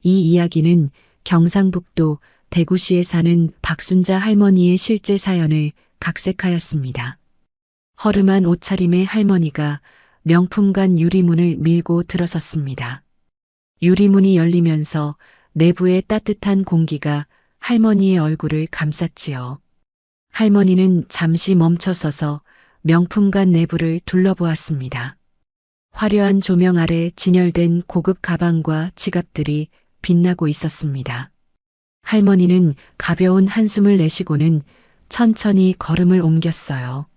이 이야기는 경상북도 대구시에 사는 박순자 할머니의 실제 사연을 각색하였습니다. 허름한 옷차림의 할머니가 명품관 유리문을 밀고 들어섰습니다. 유리문이 열리면서 내부의 따뜻한 공기가 할머니의 얼굴을 감쌌지요. 할머니는 잠시 멈춰서서 명품관 내부를 둘러보았습니다. 화려한 조명 아래 진열된 고급 가방과 지갑들이 빛나고 있었습니다. 할머니는 가벼운 한숨을 내쉬고는 천천히 걸음을 옮겼어요.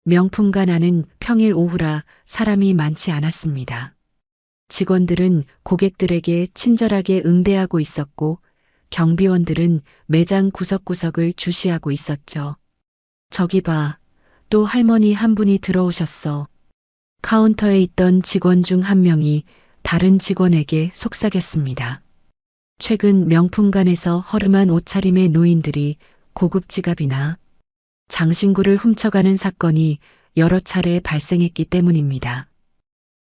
명품관 안은 평일 오후라 사람이 많지 않았습니다. 직원들은 고객들에게 친절하게 응대하고 있었고 경비원들은 매장 구석구석을 주시하고 있었죠. 저기 봐, 또 할머니 한 분이 들어오셨어. 카운터에 있던 직원 중 한 명이 다른 직원에게 속삭였습니다. 최근 명품관에서 허름한 옷차림의 노인들이 고급 지갑이나 장신구를 훔쳐가는 사건이 여러 차례 발생했기 때문입니다.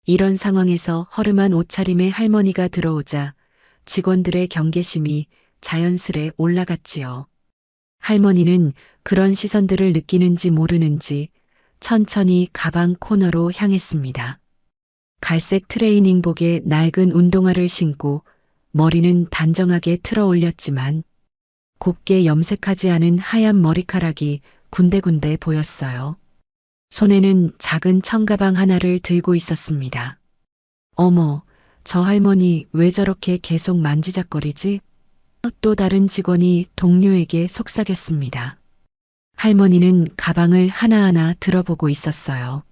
이런 상황에서 허름한 옷차림의 할머니가 들어오자 직원들의 경계심이 자연스레 올라갔지요. 할머니는 그런 시선들을 느끼는지 모르는지 천천히 가방 코너로 향했습니다. 갈색 트레이닝복에 낡은 운동화를 신고 머리는 단정하게 틀어 올렸지만 곱게 염색하지 않은 하얀 머리카락이 군데군데 보였어요. 손에는 작은 청가방 하나를 들고 있었습니다. 어머, 저 할머니 왜 저렇게 계속 만지작거리지? 또 다른 직원이 동료에게 속삭였습니다. 할머니는 가방을 하나하나 들어보고 있었어요.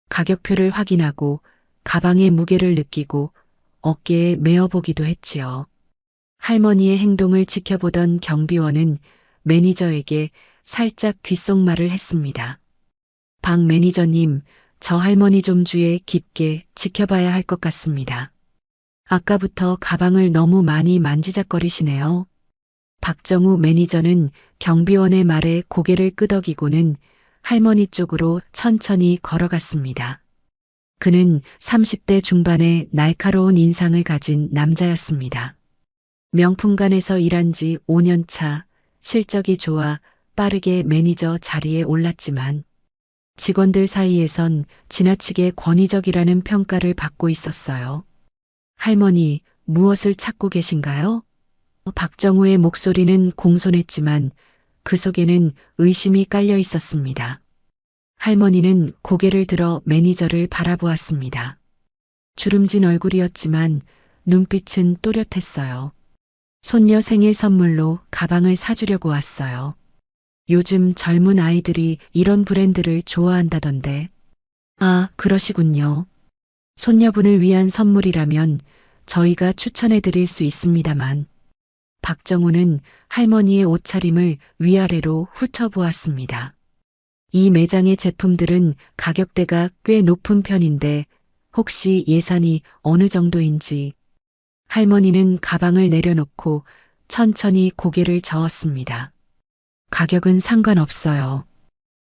가격표를 확인하고 가방의 무게를 느끼고 어깨에 메어보기도 했지요. 할머니의 행동을 지켜보던 경비원은 매니저에게 살짝 귓속말을 했습니다. 박 매니저님, 저 할머니 좀 주의 깊게 지켜봐야 할 것 같습니다. 아까부터 가방을 너무 많이 만지작거리시네요. 박정우 매니저는 경비원의 말에 고개를 끄덕이고는 할머니 쪽으로 천천히 걸어갔습니다. 그는 30대 중반의 날카로운 인상을 가진 남자였습니다. 명품관에서 일한 지 5년 차, 실적이 좋아 빠르게 매니저 자리에 올랐지만 직원들 사이에선 지나치게 권위적이라는 평가를 받고 있었어요. 할머니, 무엇을 찾고 계신가요? 박정우의 목소리는 공손했지만 그 속에는 의심이 깔려 있었습니다. 할머니는 고개를 들어 매니저를 바라보았습니다. 주름진 얼굴이었지만 눈빛은 또렷했어요. 손녀 생일 선물로 가방을 사주려고 왔어요. 요즘 젊은 아이들이 이런 브랜드를 좋아한다던데. 아, 그러시군요. 손녀분을 위한 선물이라면 저희가 추천해 드릴 수 있습니다만. 박정우는 할머니의 옷차림을 위아래로 훑어보았습니다. 이 매장의 제품들은 가격대가 꽤 높은 편인데 혹시 예산이 어느 정도인지. 할머니는 가방을 내려놓고 천천히 고개를 저었습니다. 가격은 상관없어요.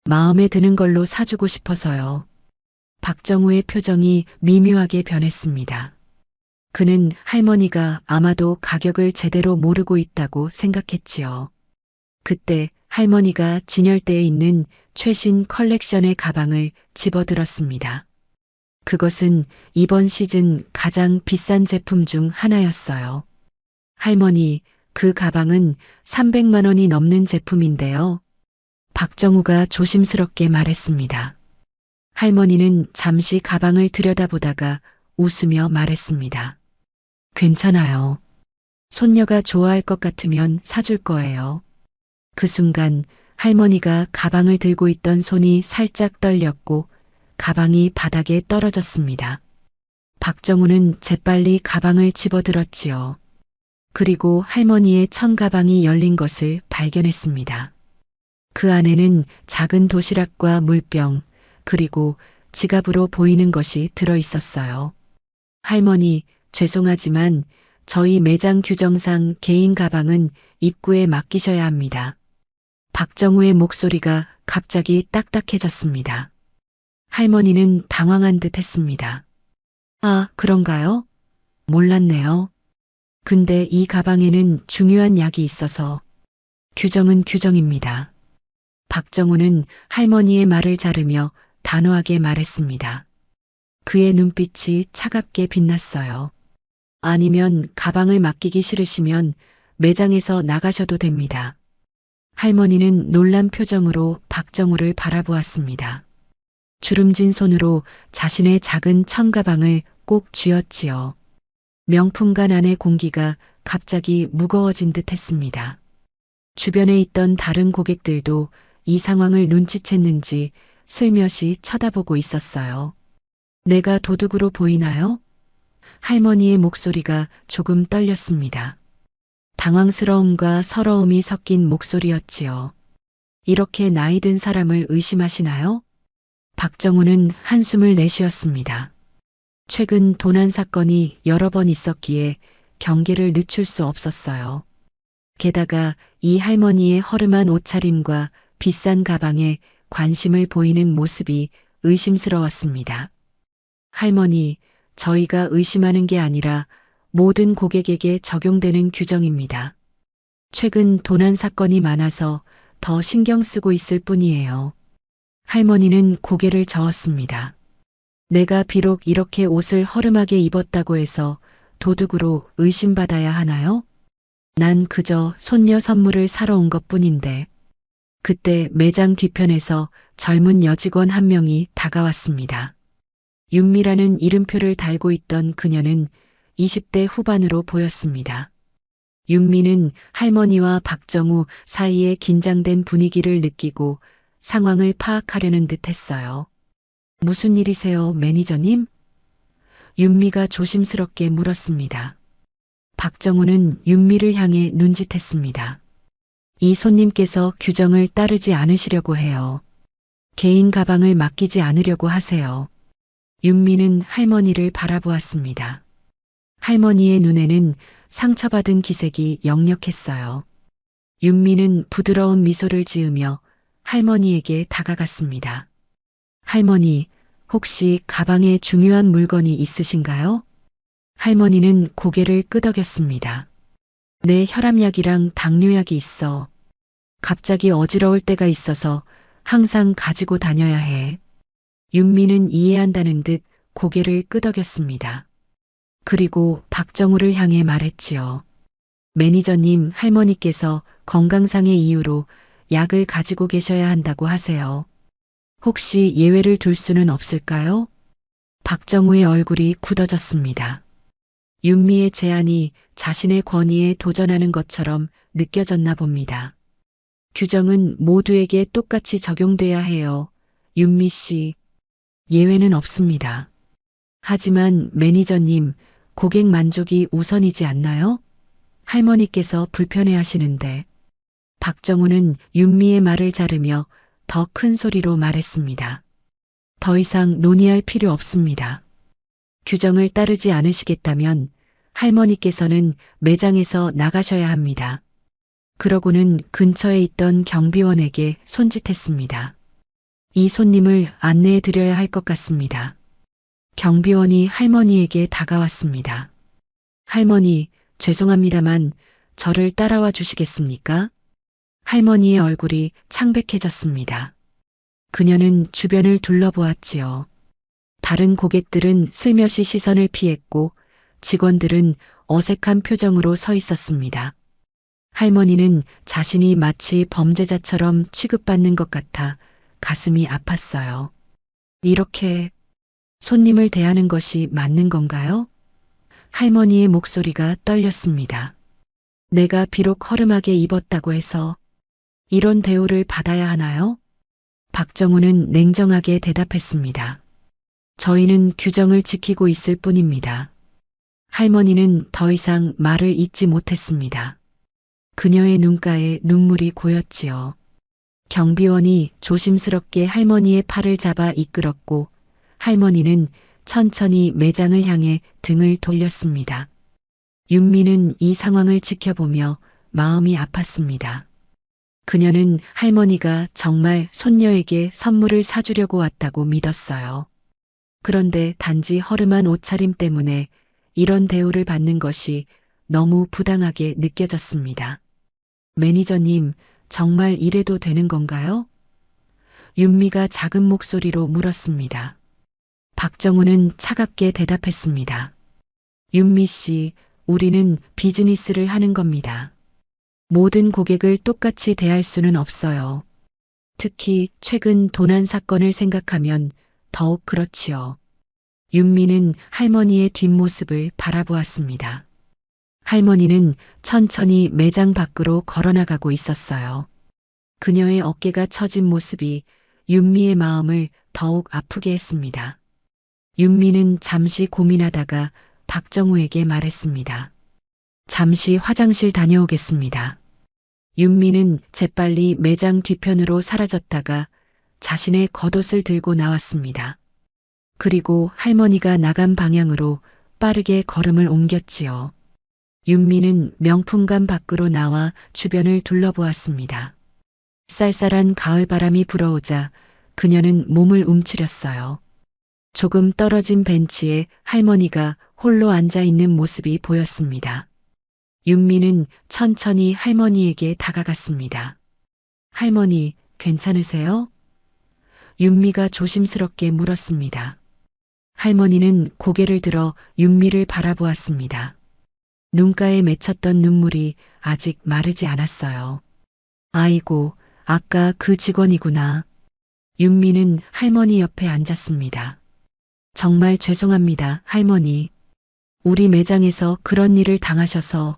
마음에 드는 걸로 사주고 싶어서요. 박정우의 표정이 미묘하게 변했습니다. 그는 할머니가 아마도 가격을 제대로 모르고 있다고 생각했지요. 그때 할머니가 진열대에 있는 최신 컬렉션의 가방을 집어들었습니다. 그것은 이번 시즌 가장 비싼 제품 중 하나였어요. 할머니, 그 가방은 300만 원이 넘는 제품인데요. 박정우가 조심스럽게 말했습니다. 할머니는 잠시 가방을 들여다보다가 웃으며 말했습니다. 괜찮아요. 손녀가 좋아할 것 같으면 사줄 거예요. 그 순간 할머니가 가방을 들고 있던 손이 살짝 떨렸고 가방이 바닥에 떨어졌습니다. 박정우는 재빨리 가방을 집어들었지요. 그리고 할머니의 청가방이 열린 것을 발견했습니다. 그 안에는 작은 도시락과 물병, 그리고 지갑으로 보이는 것이 들어 있었어요. 할머니, 죄송하지만 저희 매장 규정상 개인 가방은 입구에 맡기셔야 합니다. 박정우의 목소리가 갑자기 딱딱해졌습니다. 할머니는 당황한 듯 했습니다. 아, 그런가요? 몰랐네요. 근데 이 가방에는 중요한 약이 있어서. 규정은 규정입니다. 박정우는 할머니의 말을 자르며 단호하게 말했습니다. 그의 눈빛이 차갑게 빛났어요. 아니면 가방을 맡기기 싫으시면 매장에서 나가셔도 됩니다. 할머니는 놀란 표정으로 박정우를 바라보았습니다. 주름진 손으로 자신의 작은 청가방을 꼭 쥐었지요. 명품관 안의 공기가 갑자기 무거워진 듯 했습니다. 주변에 있던 다른 고객들도 이 상황을 눈치챘는지 슬며시 쳐다보고 있었어요. 내가 도둑으로 보이나요? 할머니의 목소리가 조금 떨렸습니다. 당황스러움과 서러움이 섞인 목소리였지요. 이렇게 나이 든 사람을 의심하시나요? 박정우는 한숨을 내쉬었습니다. 최근 도난 사건이 여러 번 있었기에 경계를 늦출 수 없었어요. 게다가 이 할머니의 허름한 옷차림과 비싼 가방에 관심을 보이는 모습이 의심스러웠습니다. 할머니, 저희가 의심하는 게 아니라 모든 고객에게 적용되는 규정입니다. 최근 도난 사건이 많아서 더 신경 쓰고 있을 뿐이에요. 할머니는 고개를 저었습니다. 내가 비록 이렇게 옷을 허름하게 입었다고 해서 도둑으로 의심받아야 하나요? 난 그저 손녀 선물을 사러 온 것뿐인데. 그때 매장 뒤편에서 젊은 여직원 한 명이 다가왔습니다. 윤미라는 이름표를 달고 있던 그녀는 20대 후반으로 보였습니다. 윤미는 할머니와 박정우 사이의 긴장된 분위기를 느끼고 상황을 파악하려는 듯 했어요. 무슨 일이세요, 매니저님? 윤미가 조심스럽게 물었습니다. 박정우는 윤미를 향해 눈짓했습니다. 이 손님께서 규정을 따르지 않으시려고 해요. 개인 가방을 맡기지 않으려고 하세요. 윤미는 할머니를 바라보았습니다. 할머니의 눈에는 상처받은 기색이 역력했어요. 윤미는 부드러운 미소를 지으며 할머니에게 다가갔습니다. 할머니, 혹시 가방에 중요한 물건이 있으신가요? 할머니는 고개를 끄덕였습니다. 내 혈압약이랑 당뇨약이 있어. 갑자기 어지러울 때가 있어서 항상 가지고 다녀야 해. 윤미는 이해한다는 듯 고개를 끄덕였습니다. 그리고 박정우를 향해 말했지요. 매니저님, 할머니께서 건강상의 이유로 약을 가지고 계셔야 한다고 하세요. 혹시 예외를 둘 수는 없을까요? 박정우의 얼굴이 굳어졌습니다. 윤미의 제안이 자신의 권위에 도전하는 것처럼 느껴졌나 봅니다. 규정은 모두에게 똑같이 적용돼야 해요. 윤미 씨, 예외는 없습니다. 하지만 매니저님, 고객 만족이 우선이지 않나요? 할머니께서 불편해하시는데. 박정우는 윤미의 말을 자르며 더 큰 소리로 말했습니다. 더 이상 논의할 필요 없습니다. 규정을 따르지 않으시겠다면 할머니께서는 매장에서 나가셔야 합니다. 그러고는 근처에 있던 경비원에게 손짓했습니다. 이 손님을 안내해 드려야 할 것 같습니다. 경비원이 할머니에게 다가왔습니다. 할머니, 죄송합니다만 저를 따라와 주시겠습니까? 할머니의 얼굴이 창백해졌습니다. 그녀는 주변을 둘러보았지요. 다른 고객들은 슬며시 시선을 피했고 직원들은 어색한 표정으로 서 있었습니다. 할머니는 자신이 마치 범죄자처럼 취급받는 것 같아 가슴이 아팠어요. 이렇게 손님을 대하는 것이 맞는 건가요? 할머니의 목소리가 떨렸습니다. 내가 비록 허름하게 입었다고 해서 이런 대우를 받아야 하나요? 박정우는 냉정하게 대답했습니다. 저희는 규정을 지키고 있을 뿐입니다. 할머니는 더 이상 말을 잇지 못했습니다. 그녀의 눈가에 눈물이 고였지요. 경비원이 조심스럽게 할머니의 팔을 잡아 이끌었고 할머니는 천천히 매장을 향해 등을 돌렸습니다. 윤미는 이 상황을 지켜보며 마음이 아팠습니다. 그녀는 할머니가 정말 손녀에게 선물을 사주려고 왔다고 믿었어요. 그런데 단지 허름한 옷차림 때문에 이런 대우를 받는 것이 너무 부당하게 느껴졌습니다. 매니저님, 정말 이래도 되는 건가요? 윤미가 작은 목소리로 물었습니다. 박정우는 차갑게 대답했습니다. 윤미 씨, 우리는 비즈니스를 하는 겁니다. 모든 고객을 똑같이 대할 수는 없어요. 특히 최근 도난 사건을 생각하면 더욱 그렇지요. 윤미는 할머니의 뒷모습을 바라보았습니다. 할머니는 천천히 매장 밖으로 걸어나가고 있었어요. 그녀의 어깨가 처진 모습이 윤미의 마음을 더욱 아프게 했습니다. 윤미는 잠시 고민하다가 박정우에게 말했습니다. 잠시 화장실 다녀오겠습니다. 윤미는 재빨리 매장 뒤편으로 사라졌다가 자신의 겉옷을 들고 나왔습니다. 그리고 할머니가 나간 방향으로 빠르게 걸음을 옮겼지요. 윤미는 명품관 밖으로 나와 주변을 둘러보았습니다. 쌀쌀한 가을바람이 불어오자 그녀는 몸을 움츠렸어요. 조금 떨어진 벤치에 할머니가 홀로 앉아 있는 모습이 보였습니다. 윤미는 천천히 할머니에게 다가갔습니다. 할머니, 괜찮으세요? 윤미가 조심스럽게 물었습니다. 할머니는 고개를 들어 윤미를 바라보았습니다. 눈가에 맺혔던 눈물이 아직 마르지 않았어요. 아이고, 아까 그 직원이구나. 윤미는 할머니 옆에 앉았습니다. 정말 죄송합니다, 할머니. 우리 매장에서 그런 일을 당하셔서.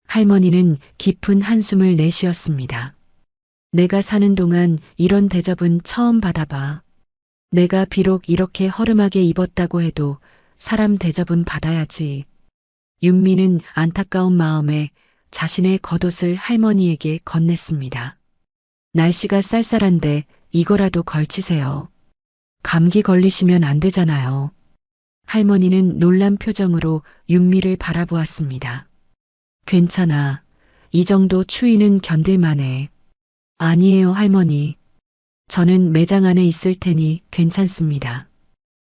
할머니는 깊은 한숨을 내쉬었습니다. 내가 사는 동안 이런 대접은 처음 받아봐. 내가 비록 이렇게 허름하게 입었다고 해도 사람 대접은 받아야지. 윤미는 안타까운 마음에 자신의 겉옷을 할머니에게 건넸습니다. 날씨가 쌀쌀한데 이거라도 걸치세요. 감기 걸리시면 안 되잖아요. 할머니는 놀란 표정으로 윤미를 바라보았습니다. 괜찮아. 이 정도 추위는 견딜만해. 아니에요, 할머니. 저는 매장 안에 있을 테니 괜찮습니다.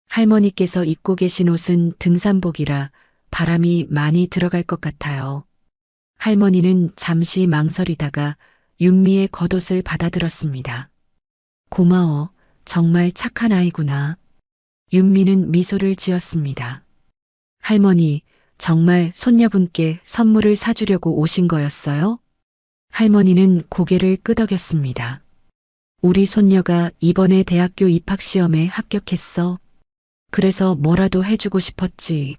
할머니께서 입고 계신 옷은 등산복이라 바람이 많이 들어갈 것 같아요. 할머니는 잠시 망설이다가 윤미의 겉옷을 받아들었습니다. 고마워. 정말 착한 아이구나. 윤미는 미소를 지었습니다. 할머니, 정말 손녀분께 선물을 사주려고 오신 거였어요? 할머니는 고개를 끄덕였습니다. 우리 손녀가 이번에 대학교 입학시험에 합격했어. 그래서 뭐라도 해주고 싶었지.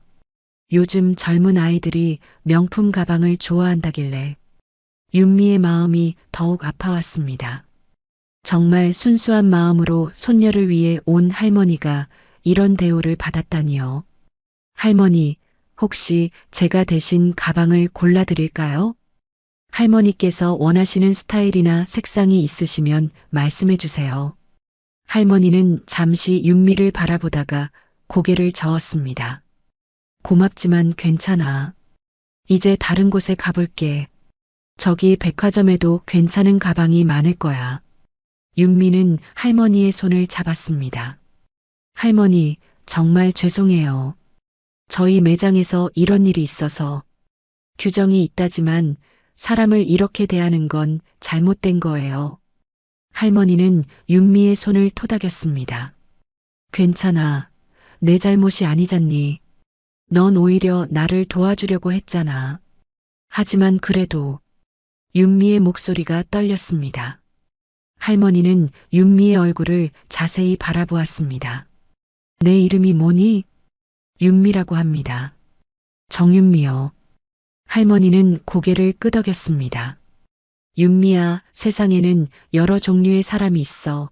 요즘 젊은 아이들이 명품 가방을 좋아한다길래. 윤미의 마음이 더욱 아파왔습니다. 정말 순수한 마음으로 손녀를 위해 온 할머니가 이런 대우를 받았다니요. 할머니, 혹시 제가 대신 가방을 골라드릴까요? 할머니께서 원하시는 스타일이나 색상이 있으시면 말씀해 주세요. 할머니는 잠시 윤미를 바라보다가 고개를 저었습니다. 고맙지만 괜찮아. 이제 다른 곳에 가볼게. 저기 백화점에도 괜찮은 가방이 많을 거야. 윤미는 할머니의 손을 잡았습니다. 할머니, 정말 죄송해요. 저희 매장에서 이런 일이 있어서. 규정이 있다지만 사람을 이렇게 대하는 건 잘못된 거예요. 할머니는 윤미의 손을 토닥였습니다. 괜찮아. 내 잘못이 아니잖니. 넌 오히려 나를 도와주려고 했잖아. 하지만 그래도 윤미의 목소리가 떨렸습니다. 할머니는 윤미의 얼굴을 자세히 바라보았습니다. 내 이름이 뭐니? 윤미라고 합니다. 정윤미요. 할머니는 고개를 끄덕였습니다. 윤미야, 세상에는 여러 종류의 사람이 있어.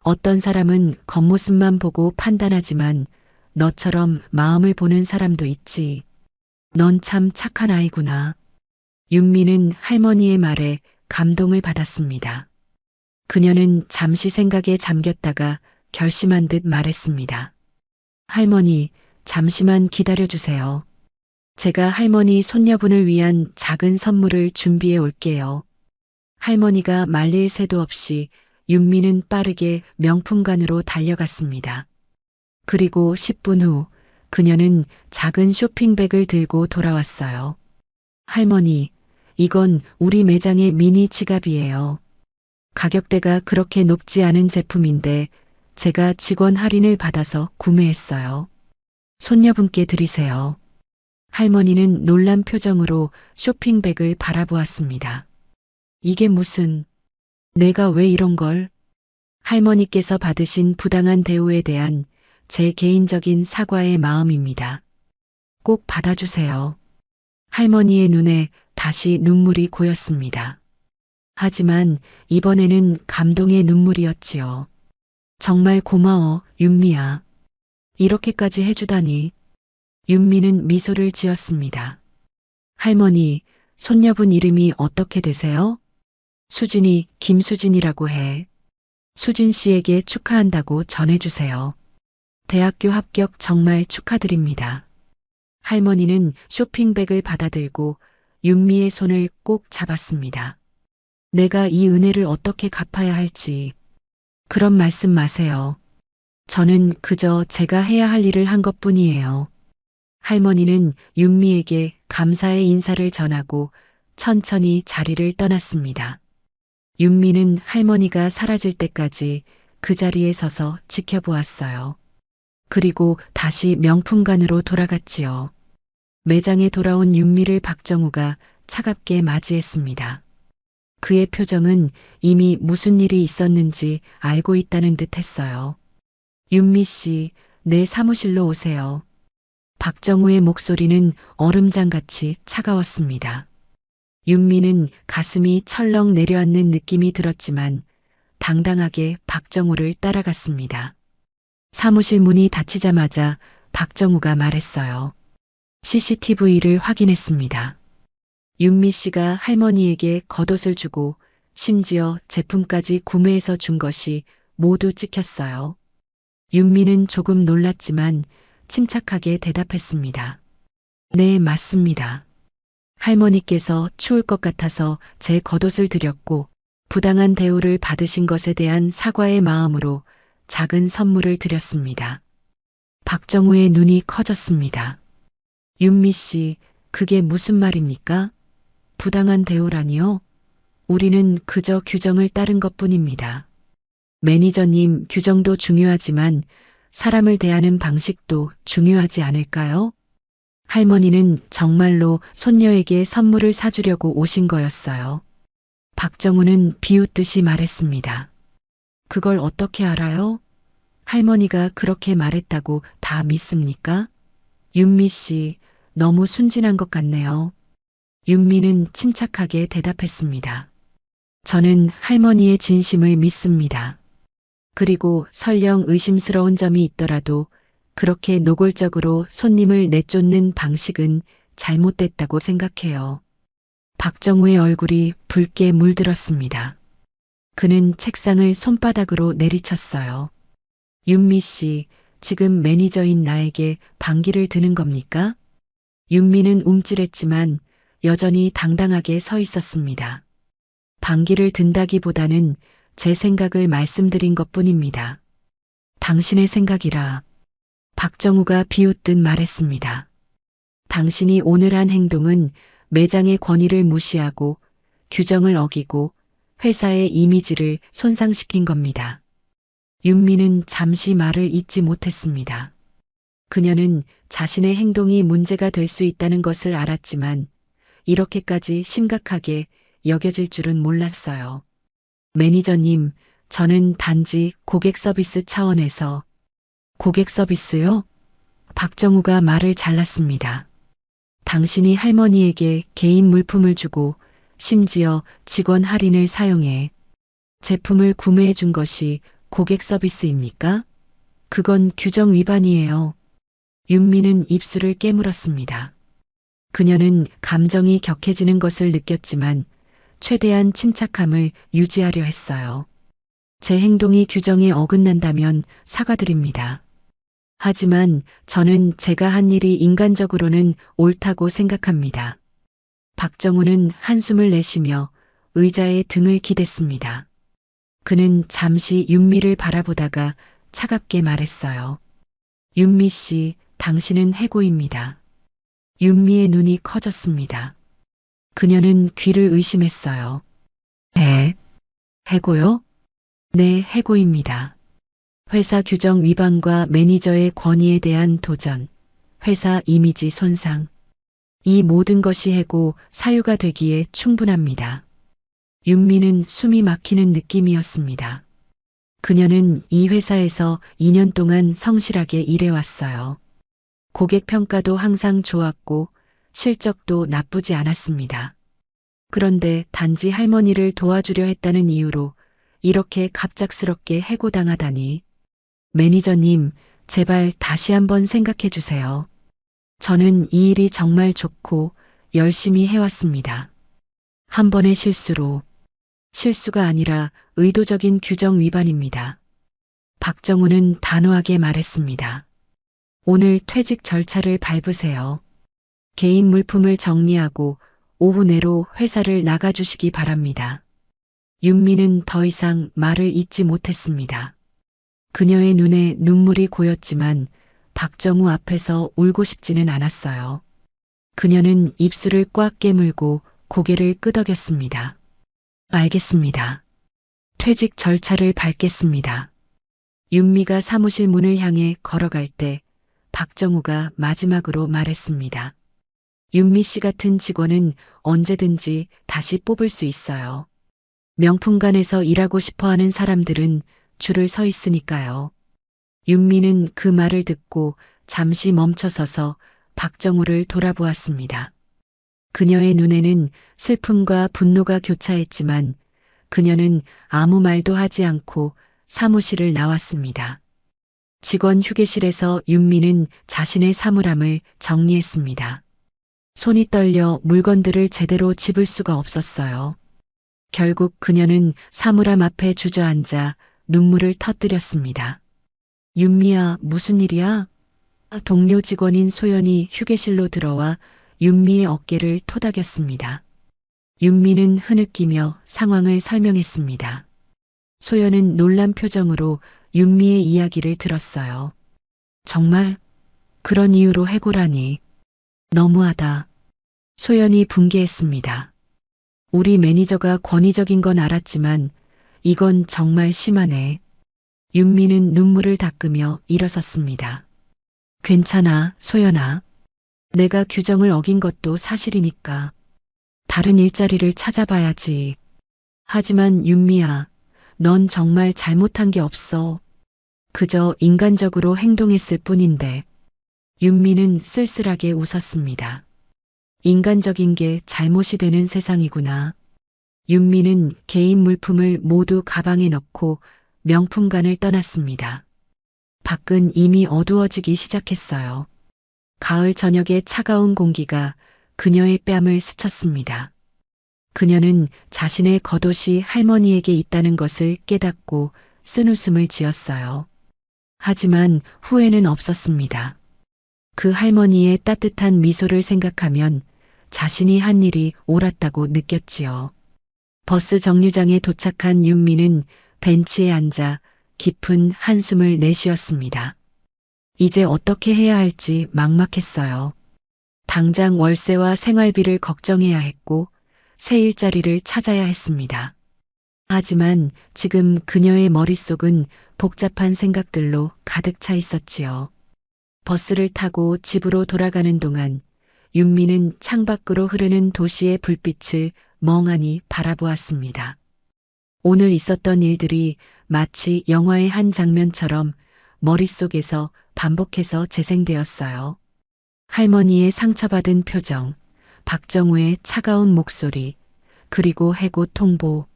어떤 사람은 겉모습만 보고 판단하지만 너처럼 마음을 보는 사람도 있지. 넌 참 착한 아이구나. 윤미는 할머니의 말에 감동을 받았습니다. 그녀는 잠시 생각에 잠겼다가 결심한 듯 말했습니다. 할머니, 잠시만 기다려주세요. 제가 할머니 손녀분을 위한 작은 선물을 준비해 올게요. 할머니가 말릴 새도 없이 윤미는 빠르게 명품관으로 달려갔습니다. 그리고 10분 후 그녀는 작은 쇼핑백을 들고 돌아왔어요. 할머니, 이건 우리 매장의 미니 지갑이에요. 가격대가 그렇게 높지 않은 제품인데 제가 직원 할인을 받아서 구매했어요. 손녀분께 드리세요. 할머니는 놀란 표정으로 쇼핑백을 바라보았습니다. 이게 무슨, 내가 왜 이런 걸? 할머니께서 받으신 부당한 대우에 대한 제 개인적인 사과의 마음입니다. 꼭 받아주세요. 할머니의 눈에 다시 눈물이 고였습니다. 하지만 이번에는 감동의 눈물이었지요. 정말 고마워, 윤미야. 이렇게까지 해주다니. 윤미는 미소를 지었습니다. 할머니, 손녀분 이름이 어떻게 되세요? 수진이 김수진이라고 해. 수진 씨에게 축하한다고 전해주세요. 대학교 합격 정말 축하드립니다. 할머니는 쇼핑백을 받아들고 윤미의 손을 꼭 잡았습니다. 내가 이 은혜를 어떻게 갚아야 할지. 그런 말씀 마세요. 저는 그저 제가 해야 할 일을 한 것뿐이에요. 할머니는 윤미에게 감사의 인사를 전하고 천천히 자리를 떠났습니다. 윤미는 할머니가 사라질 때까지 그 자리에 서서 지켜보았어요. 그리고 다시 명품관으로 돌아갔지요. 매장에 돌아온 윤미를 박정우가 차갑게 맞이했습니다. 그의 표정은 이미 무슨 일이 있었는지 알고 있다는 듯 했어요. 윤미 씨, 내 사무실로 오세요. 박정우의 목소리는 얼음장같이 차가웠습니다. 윤미는 가슴이 철렁 내려앉는 느낌이 들었지만 당당하게 박정우를 따라갔습니다. 사무실 문이 닫히자마자 박정우가 말했어요. CCTV를 확인했습니다. 윤미 씨가 할머니에게 겉옷을 주고 심지어 제품까지 구매해서 준 것이 모두 찍혔어요. 윤미는 조금 놀랐지만 침착하게 대답했습니다. 네, 맞습니다. 할머니께서 추울 것 같아서 제 겉옷을 드렸고 부당한 대우를 받으신 것에 대한 사과의 마음으로 작은 선물을 드렸습니다. 박정우의 눈이 커졌습니다. 윤미 씨, 그게 무슨 말입니까? 부당한 대우라니요? 우리는 그저 규정을 따른 것뿐입니다. 매니저님, 규정도 중요하지만 사람을 대하는 방식도 중요하지 않을까요? 할머니는 정말로 손녀에게 선물을 사주려고 오신 거였어요. 박정우는 비웃듯이 말했습니다. 그걸 어떻게 알아요? 할머니가 그렇게 말했다고 다 믿습니까? 윤미 씨, 너무 순진한 것 같네요. 윤미는 침착하게 대답했습니다. 저는 할머니의 진심을 믿습니다. 그리고 설령 의심스러운 점이 있더라도 그렇게 노골적으로 손님을 내쫓는 방식은 잘못됐다고 생각해요. 박정우의 얼굴이 붉게 물들었습니다. 그는 책상을 손바닥으로 내리쳤어요. 윤미 씨, 지금 매니저인 나에게 반기를 드는 겁니까? 윤미는 움찔했지만 여전히 당당하게 서 있었습니다. 반기를 든다기보다는 제 생각을 말씀드린 것뿐입니다. 당신의 생각이라. 박정우가 비웃듯 말했습니다. 당신이 오늘 한 행동은 매장의 권위를 무시하고 규정을 어기고 회사의 이미지를 손상시킨 겁니다. 윤미는 잠시 말을 잇지 못했습니다. 그녀는 자신의 행동이 문제가 될 수 있다는 것을 알았지만 이렇게까지 심각하게 여겨질 줄은 몰랐어요. 매니저님, 저는 단지 고객 서비스 차원에서. 고객 서비스요? 박정우가 말을 잘랐습니다. 당신이 할머니에게 개인 물품을 주고 심지어 직원 할인을 사용해 제품을 구매해 준 것이 고객 서비스입니까? 그건 규정 위반이에요. 윤미는 입술을 깨물었습니다. 그녀는 감정이 격해지는 것을 느꼈지만 최대한 침착함을 유지하려 했어요. 제 행동이 규정에 어긋난다면 사과드립니다. 하지만 저는 제가 한 일이 인간적으로는 옳다고 생각합니다. 박정우는 한숨을 내쉬며 의자에 등을 기댔습니다. 그는 잠시 윤미를 바라보다가 차갑게 말했어요. 윤미 씨, 당신은 해고입니다. 윤미의 눈이 커졌습니다. 그녀는 귀를 의심했어요. 네, 해고요? 네, 해고입니다. 회사 규정 위반과 매니저의 권위에 대한 도전, 회사 이미지 손상. 이 모든 것이 해고 사유가 되기에 충분합니다. 윤미는 숨이 막히는 느낌이었습니다. 그녀는 이 회사에서 2년 동안 성실하게 일해왔어요. 고객 평가도 항상 좋았고 실적도 나쁘지 않았습니다. 그런데 단지 할머니를 도와주려 했다는 이유로 이렇게 갑작스럽게 해고당하다니. 매니저님, 제발 다시 한번 생각해 주세요. 저는 이 일이 정말 좋고 열심히 해왔습니다. 한 번의 실수가 아니라 의도적인 규정 위반입니다. 박정우는 단호하게 말했습니다. 오늘 퇴직 절차를 밟으세요. 개인 물품을 정리하고 오후 내로 회사를 나가주시기 바랍니다. 윤미는 더 이상 말을 잇지 못했습니다. 그녀의 눈에 눈물이 고였지만 박정우 앞에서 울고 싶지는 않았어요. 그녀는 입술을 꽉 깨물고 고개를 끄덕였습니다. 알겠습니다. 퇴직 절차를 밟겠습니다. 윤미가 사무실 문을 향해 걸어갈 때 박정우가 마지막으로 말했습니다. 윤미 씨 같은 직원은 언제든지 다시 뽑을 수 있어요. 명품관에서 일하고 싶어 하는 사람들은 줄을 서 있으니까요. 윤미는 그 말을 듣고 잠시 멈춰서서 박정우를 돌아보았습니다. 그녀의 눈에는 슬픔과 분노가 교차했지만 그녀는 아무 말도 하지 않고 사무실을 나왔습니다. 직원 휴게실에서 윤미는 자신의 사물함을 정리했습니다. 손이 떨려 물건들을 제대로 집을 수가 없었어요. 결국 그녀는 사물함 앞에 주저앉아 눈물을 터뜨렸습니다. 윤미야, 무슨 일이야? 동료 직원인 소연이 휴게실로 들어와 윤미의 어깨를 토닥였습니다. 윤미는 흐느끼며 상황을 설명했습니다. 소연은 놀란 표정으로 윤미의 이야기를 들었어요. 정말 그런 이유로 해고라니. 너무하다. 소연이 분개했습니다. 우리 매니저가 권위적인 건 알았지만 이건 정말 심하네. 윤미는 눈물을 닦으며 일어섰습니다. 괜찮아, 소연아. 내가 규정을 어긴 것도 사실이니까. 다른 일자리를 찾아봐야지. 하지만 윤미야, 넌 정말 잘못한 게 없어. 그저 인간적으로 행동했을 뿐인데. 윤미는 쓸쓸하게 웃었습니다. 인간적인 게 잘못이 되는 세상이구나. 윤미는 개인 물품을 모두 가방에 넣고 명품관을 떠났습니다. 밖은 이미 어두워지기 시작했어요. 가을 저녁의 차가운 공기가 그녀의 뺨을 스쳤습니다. 그녀는 자신의 겉옷이 할머니에게 있다는 것을 깨닫고 쓴웃음을 지었어요. 하지만 후회는 없었습니다. 그 할머니의 따뜻한 미소를 생각하면 자신이 한 일이 옳았다고 느꼈지요. 버스 정류장에 도착한 윤미는 벤치에 앉아 깊은 한숨을 내쉬었습니다. 이제 어떻게 해야 할지 막막했어요. 당장 월세와 생활비를 걱정해야 했고 새 일자리를 찾아야 했습니다. 하지만 지금 그녀의 머릿속은 복잡한 생각들로 가득 차 있었지요. 버스를 타고 집으로 돌아가는 동안 윤미는 창밖으로 흐르는 도시의 불빛을 멍하니 바라보았습니다. 오늘 있었던 일들이 마치 영화의 한 장면처럼 머릿속에서 반복해서 재생되었어요. 할머니의 상처받은 표정, 박정우의 차가운 목소리, 그리고 해고 통보.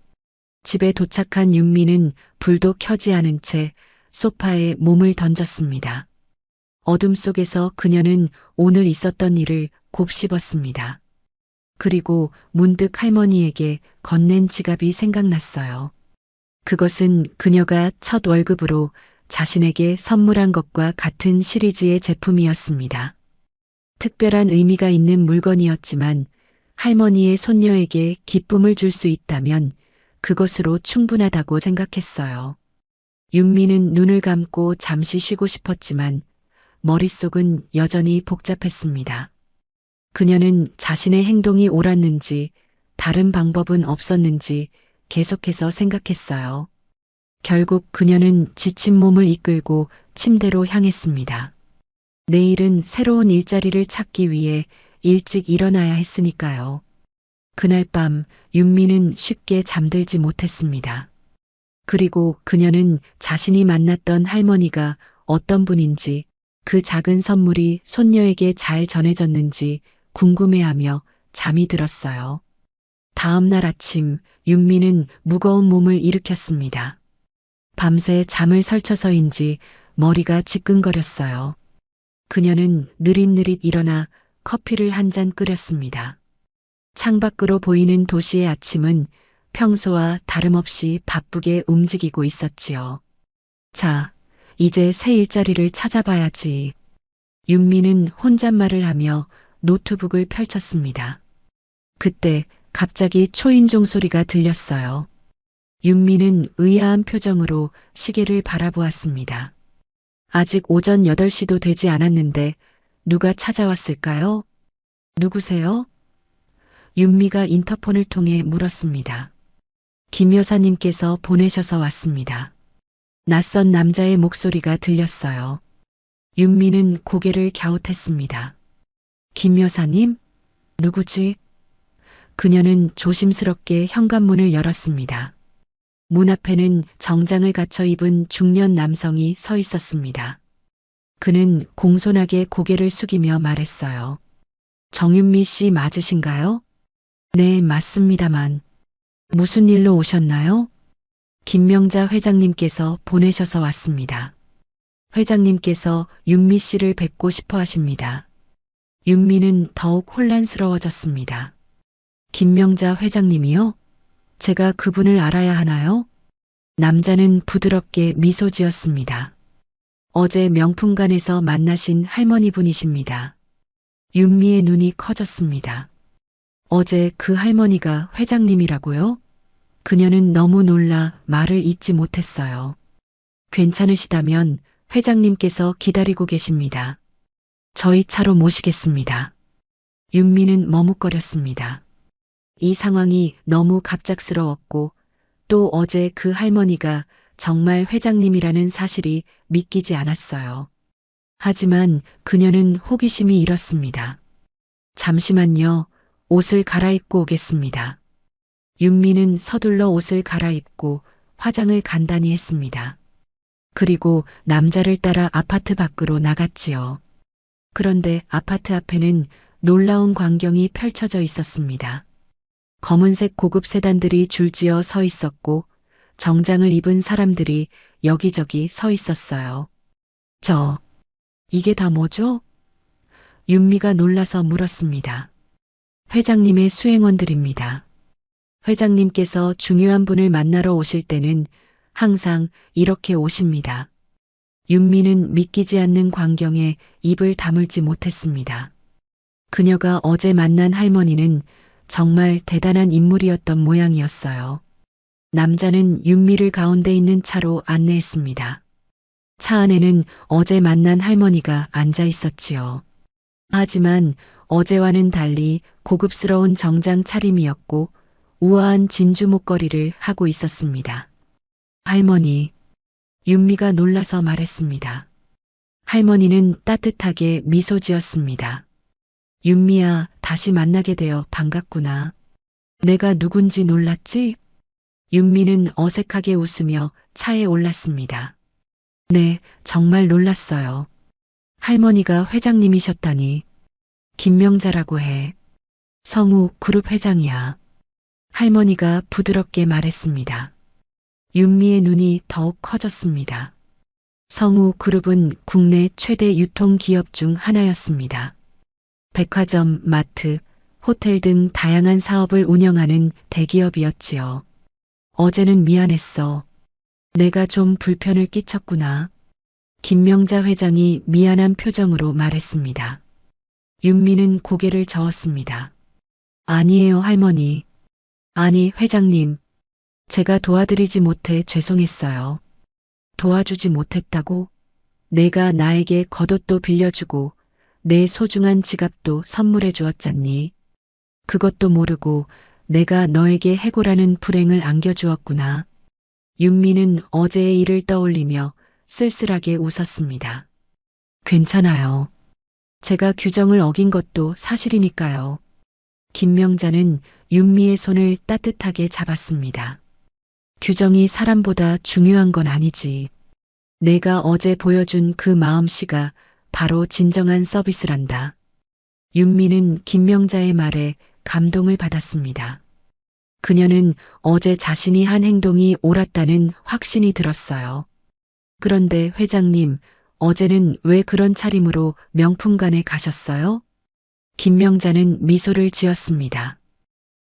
집에 도착한 윤미는 불도 켜지 않은 채 소파에 몸을 던졌습니다. 어둠 속에서 그녀는 오늘 있었던 일을 곱씹었습니다. 그리고 문득 할머니에게 건넨 지갑이 생각났어요. 그것은 그녀가 첫 월급으로 자신에게 선물한 것과 같은 시리즈의 제품이었습니다. 특별한 의미가 있는 물건이었지만 할머니의 손녀에게 기쁨을 줄 수 있다면 그것으로 충분하다고 생각했어요. 윤미는 눈을 감고 잠시 쉬고 싶었지만 머릿속은 여전히 복잡했습니다. 그녀는 자신의 행동이 옳았는지 다른 방법은 없었는지 계속해서 생각했어요. 결국 그녀는 지친 몸을 이끌고 침대로 향했습니다. 내일은 새로운 일자리를 찾기 위해 일찍 일어나야 했으니까요. 그날 밤 윤미는 쉽게 잠들지 못했습니다. 그리고 그녀는 자신이 만났던 할머니가 어떤 분인지, 그 작은 선물이 손녀에게 잘 전해졌는지 궁금해하며 잠이 들었어요. 다음 날 아침 윤미는 무거운 몸을 일으켰습니다. 밤새 잠을 설쳐서인지 머리가 지끈거렸어요. 그녀는 느릿느릿 일어나 커피를 한 잔 끓였습니다. 창밖으로 보이는 도시의 아침은 평소와 다름없이 바쁘게 움직이고 있었지요. 자, 이제 새 일자리를 찾아봐야지. 윤미는 혼잣말을 하며 노트북을 펼쳤습니다. 그때 갑자기 초인종 소리가 들렸어요. 윤미는 의아한 표정으로 시계를 바라보았습니다. 아직 오전 8시도 되지 않았는데 누가 찾아왔을까요? 누구세요? 윤미가 인터폰을 통해 물었습니다. 김 여사님께서 보내셔서 왔습니다. 낯선 남자의 목소리가 들렸어요. 윤미는 고개를 갸웃했습니다. 김 여사님? 누구지? 그녀는 조심스럽게 현관문을 열었습니다. 문 앞에는 정장을 갖춰 입은 중년 남성이 서 있었습니다. 그는 공손하게 고개를 숙이며 말했어요. 정윤미 씨 맞으신가요? 네, 맞습니다만. 무슨 일로 오셨나요? 김명자 회장님께서 보내셔서 왔습니다. 회장님께서 윤미 씨를 뵙고 싶어 하십니다. 윤미는 더욱 혼란스러워졌습니다. 김명자 회장님이요? 제가 그분을 알아야 하나요? 남자는 부드럽게 미소 지었습니다. 어제 명품관에서 만나신 할머니 분이십니다. 윤미의 눈이 커졌습니다. 어제 그 할머니가 회장님이라고요? 그녀는 너무 놀라 말을 잇지 못했어요. 괜찮으시다면 회장님께서 기다리고 계십니다. 저희 차로 모시겠습니다. 윤미는 머뭇거렸습니다. 이 상황이 너무 갑작스러웠고 또 어제 그 할머니가 정말 회장님이라는 사실이 믿기지 않았어요. 하지만 그녀는 호기심이 일었습니다. 잠시만요. 옷을 갈아입고 오겠습니다. 윤미는 서둘러 옷을 갈아입고 화장을 간단히 했습니다. 그리고 남자를 따라 아파트 밖으로 나갔지요. 그런데 아파트 앞에는 놀라운 광경이 펼쳐져 있었습니다. 검은색 고급 세단들이 줄지어 서 있었고 정장을 입은 사람들이 여기저기 서 있었어요. 이게 다 뭐죠? 윤미가 놀라서 물었습니다. 회장님의 수행원들입니다. 회장님께서 중요한 분을 만나러 오실 때는 항상 이렇게 오십니다. 윤미는 믿기지 않는 광경에 입을 다물지 못했습니다. 그녀가 어제 만난 할머니는 정말 대단한 인물이었던 모양이었어요. 남자는 윤미를 가운데 있는 차로 안내했습니다. 차 안에는 어제 만난 할머니가 앉아 있었지요. 하지만 어제와는 달리 고급스러운 정장 차림이었고 우아한 진주 목걸이를 하고 있었습니다. 할머니, 윤미가 놀라서 말했습니다. 할머니는 따뜻하게 미소 지었습니다. 윤미야, 다시 만나게 되어 반갑구나. 내가 누군지 놀랐지? 윤미는 어색하게 웃으며 차에 올랐습니다. 네, 정말 놀랐어요. 할머니가 회장님이셨다니. 김명자라고 해. 성우 그룹 회장이야. 할머니가 부드럽게 말했습니다. 윤미의 눈이 더욱 커졌습니다. 성우 그룹은 국내 최대 유통기업 중 하나였습니다. 백화점, 마트, 호텔 등 다양한 사업을 운영하는 대기업이었지요. 어제는 미안했어. 내가 좀 불편을 끼쳤구나. 김명자 회장이 미안한 표정으로 말했습니다. 윤미는 고개를 저었습니다. 아니에요, 할머니. 아니, 회장님. 제가 도와드리지 못해 죄송했어요. 도와주지 못했다고? 내가 나에게 겉옷도 빌려주고 내 소중한 지갑도 선물해 주었잖니. 그것도 모르고 내가 너에게 해고라는 불행을 안겨주었구나. 윤미는 어제의 일을 떠올리며 쓸쓸하게 웃었습니다. 괜찮아요. 제가 규정을 어긴 것도 사실이니까요. 김명자는 윤미의 손을 따뜻하게 잡았습니다. 규정이 사람보다 중요한 건 아니지. 내가 어제 보여준 그 마음씨가 바로 진정한 서비스란다. 윤미는 김명자의 말에 감동을 받았습니다. 그녀는 어제 자신이 한 행동이 옳았다는 확신이 들었어요. 그런데 회장님, 어제는 왜 그런 차림으로 명품관에 가셨어요? 김명자는 미소를 지었습니다.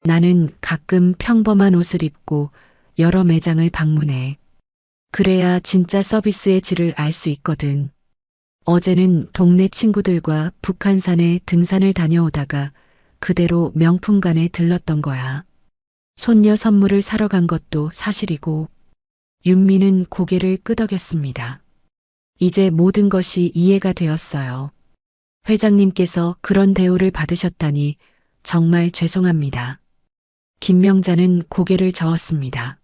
나는 가끔 평범한 옷을 입고 여러 매장을 방문해. 그래야 진짜 서비스의 질을 알 수 있거든. 어제는 동네 친구들과 북한산에 등산을 다녀오다가 그대로 명품관에 들렀던 거야. 손녀 선물을 사러 간 것도 사실이고. 윤미는 고개를 끄덕였습니다. 이제 모든 것이 이해가 되었어요. 회장님께서 그런 대우를 받으셨다니 정말 죄송합니다. 김명자는 고개를 저었습니다.